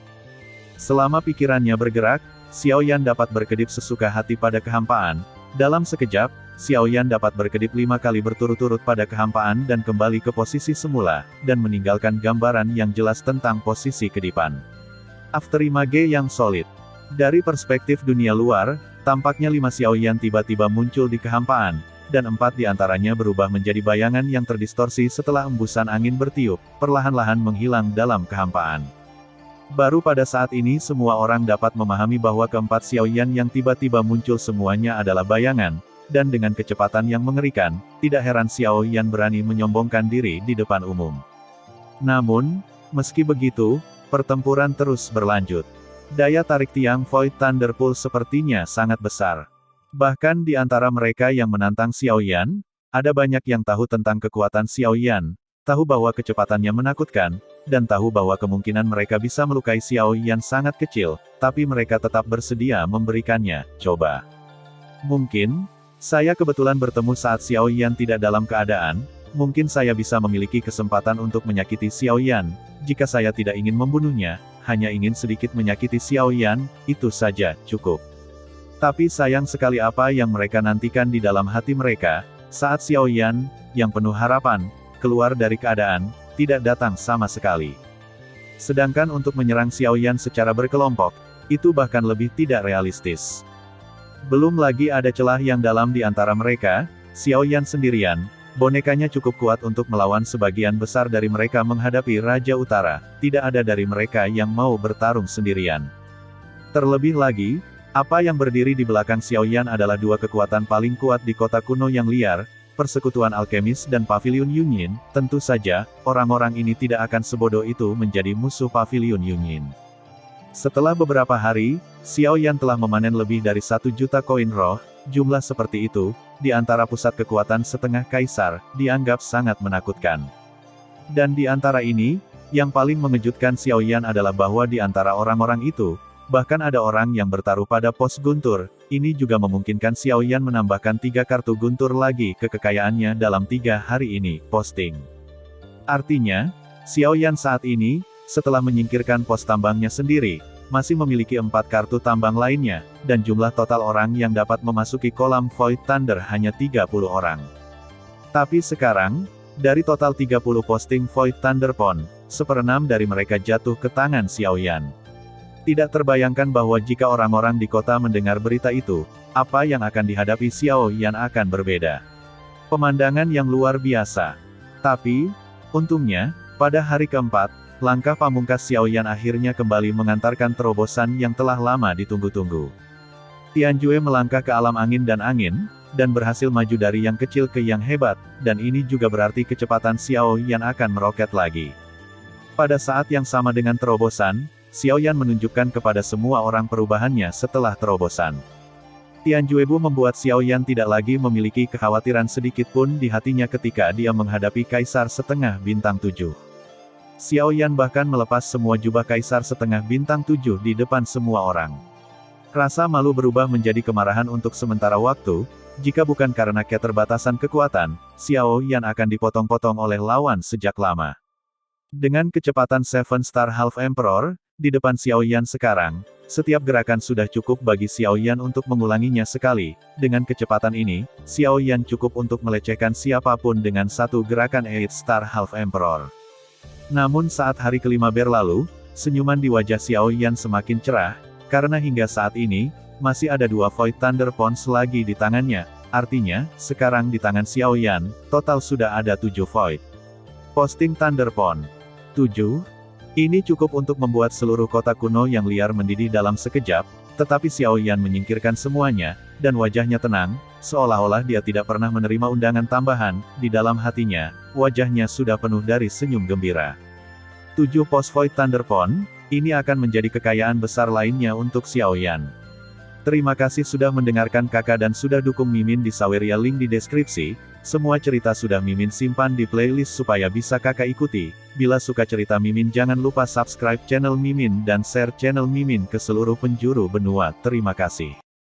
Selama pikirannya bergerak, Xiaoyan dapat berkedip sesuka hati pada kehampaan. Dalam sekejap, Xiaoyan dapat berkedip 5 kali berturut-turut pada kehampaan dan kembali ke posisi semula, dan meninggalkan gambaran yang jelas tentang posisi kedipan. Afterimage yang solid. Dari perspektif dunia luar, tampaknya 5 Xiaoyan tiba-tiba muncul di kehampaan, dan 4 di antaranya berubah menjadi bayangan yang terdistorsi setelah embusan angin bertiup, perlahan-lahan menghilang dalam kehampaan. Baru pada saat ini semua orang dapat memahami bahwa keempat Xiaoyan yang tiba-tiba muncul semuanya adalah bayangan, dan dengan kecepatan yang mengerikan, tidak heran Xiaoyan berani menyombongkan diri di depan umum. Namun, meski begitu, pertempuran terus berlanjut. Daya tarik tiang Void Thunderpulse sepertinya sangat besar. Bahkan di antara mereka yang menantang Xiaoyan, ada banyak yang tahu tentang kekuatan Xiaoyan, tahu bahwa kecepatannya menakutkan, dan tahu bahwa kemungkinan mereka bisa melukai Xiaoyan sangat kecil, tapi mereka tetap bersedia memberikannya coba. Mungkin, saya kebetulan bertemu saat Xiaoyan tidak dalam keadaan, mungkin saya bisa memiliki kesempatan untuk menyakiti Xiaoyan, jika saya tidak ingin membunuhnya, hanya ingin sedikit menyakiti Xiaoyan, itu saja, cukup. Tapi sayang sekali apa yang mereka nantikan di dalam hati mereka, saat Xiaoyan, yang penuh harapan, keluar dari keadaan, tidak datang sama sekali. Sedangkan untuk menyerang Xiaoyan secara berkelompok, itu bahkan lebih tidak realistis. Belum lagi ada celah yang dalam di antara mereka, Xiaoyan sendirian, bonekanya cukup kuat untuk melawan sebagian besar dari mereka menghadapi Raja Utara, tidak ada dari mereka yang mau bertarung sendirian. Terlebih lagi, apa yang berdiri di belakang Xiaoyan adalah 2 kekuatan paling kuat di kota kuno yang liar, Persekutuan Alkemis dan Pavilion Yunyin. Tentu saja, orang-orang ini tidak akan sebodoh itu menjadi musuh Pavilion Yunyin. Setelah beberapa hari, Xiaoyan telah memanen lebih dari 1 juta koin roh, jumlah seperti itu, di antara pusat kekuatan setengah kaisar, dianggap sangat menakutkan. Dan di antara ini, yang paling mengejutkan Xiaoyan adalah bahwa di antara orang-orang itu, bahkan ada orang yang bertaruh pada pos guntur, ini juga memungkinkan Xiaoyan menambahkan 3 kartu guntur lagi ke kekayaannya dalam 3 hari ini, posting. Artinya, Xiaoyan saat ini, setelah menyingkirkan pos tambangnya sendiri, masih memiliki 4 kartu tambang lainnya, dan jumlah total orang yang dapat memasuki kolam Void Thunder hanya 30 orang. Tapi sekarang, dari total 30 posting Void Thunderpon, 1/6 dari mereka jatuh ke tangan Xiaoyan. Tidak terbayangkan bahwa jika orang-orang di kota mendengar berita itu, apa yang akan dihadapi Xiaoyan akan berbeda. Pemandangan yang luar biasa. Tapi, untungnya, pada hari keempat, langkah pamungkas Xiaoyan akhirnya kembali mengantarkan terobosan yang telah lama ditunggu-tunggu. Tianjue melangkah ke alam angin, dan berhasil maju dari yang kecil ke yang hebat, dan ini juga berarti kecepatan Xiaoyan akan meroket lagi. Pada saat yang sama dengan terobosan, Xiaoyan menunjukkan kepada semua orang perubahannya setelah terobosan. Tianjuebu membuat Xiaoyan tidak lagi memiliki kekhawatiran sedikit pun di hatinya ketika dia menghadapi Kaisar setengah bintang 7. Xiao Yan bahkan melepas semua jubah kaisar setengah bintang 7 di depan semua orang. Rasa malu berubah menjadi kemarahan untuk sementara waktu, jika bukan karena keterbatasan kekuatan, Xiao Yan akan dipotong-potong oleh lawan sejak lama. Dengan kecepatan Seven Star Half Emperor, di depan Xiao Yan sekarang, setiap gerakan sudah cukup bagi Xiao Yan untuk mengulanginya sekali. Dengan kecepatan ini, Xiao Yan cukup untuk melecehkan siapapun dengan satu gerakan Eight Star Half Emperor. Namun saat hari kelima berlalu, senyuman di wajah Xiao Yan semakin cerah, karena hingga saat ini, masih ada 2 Void Thunder Pons lagi di tangannya. Artinya, sekarang di tangan Xiao Yan, total sudah ada 7 Void. Posting Thunder Pon 7. Ini cukup untuk membuat seluruh kota kuno yang liar mendidih dalam sekejap, tetapi Xiao Yan menyingkirkan semuanya, dan wajahnya tenang, seolah-olah dia tidak pernah menerima undangan tambahan. Di dalam hatinya, wajahnya sudah penuh dari senyum gembira. 7 pos Void Thunder Pon, ini akan menjadi kekayaan besar lainnya untuk Xiao Yan. Terima kasih sudah mendengarkan kakak dan sudah dukung Mimin di Saweria, link di deskripsi. Semua cerita sudah Mimin simpan di playlist supaya bisa kakak ikuti. Bila suka cerita Mimin jangan lupa subscribe channel Mimin dan share channel Mimin ke seluruh penjuru benua. Terima kasih.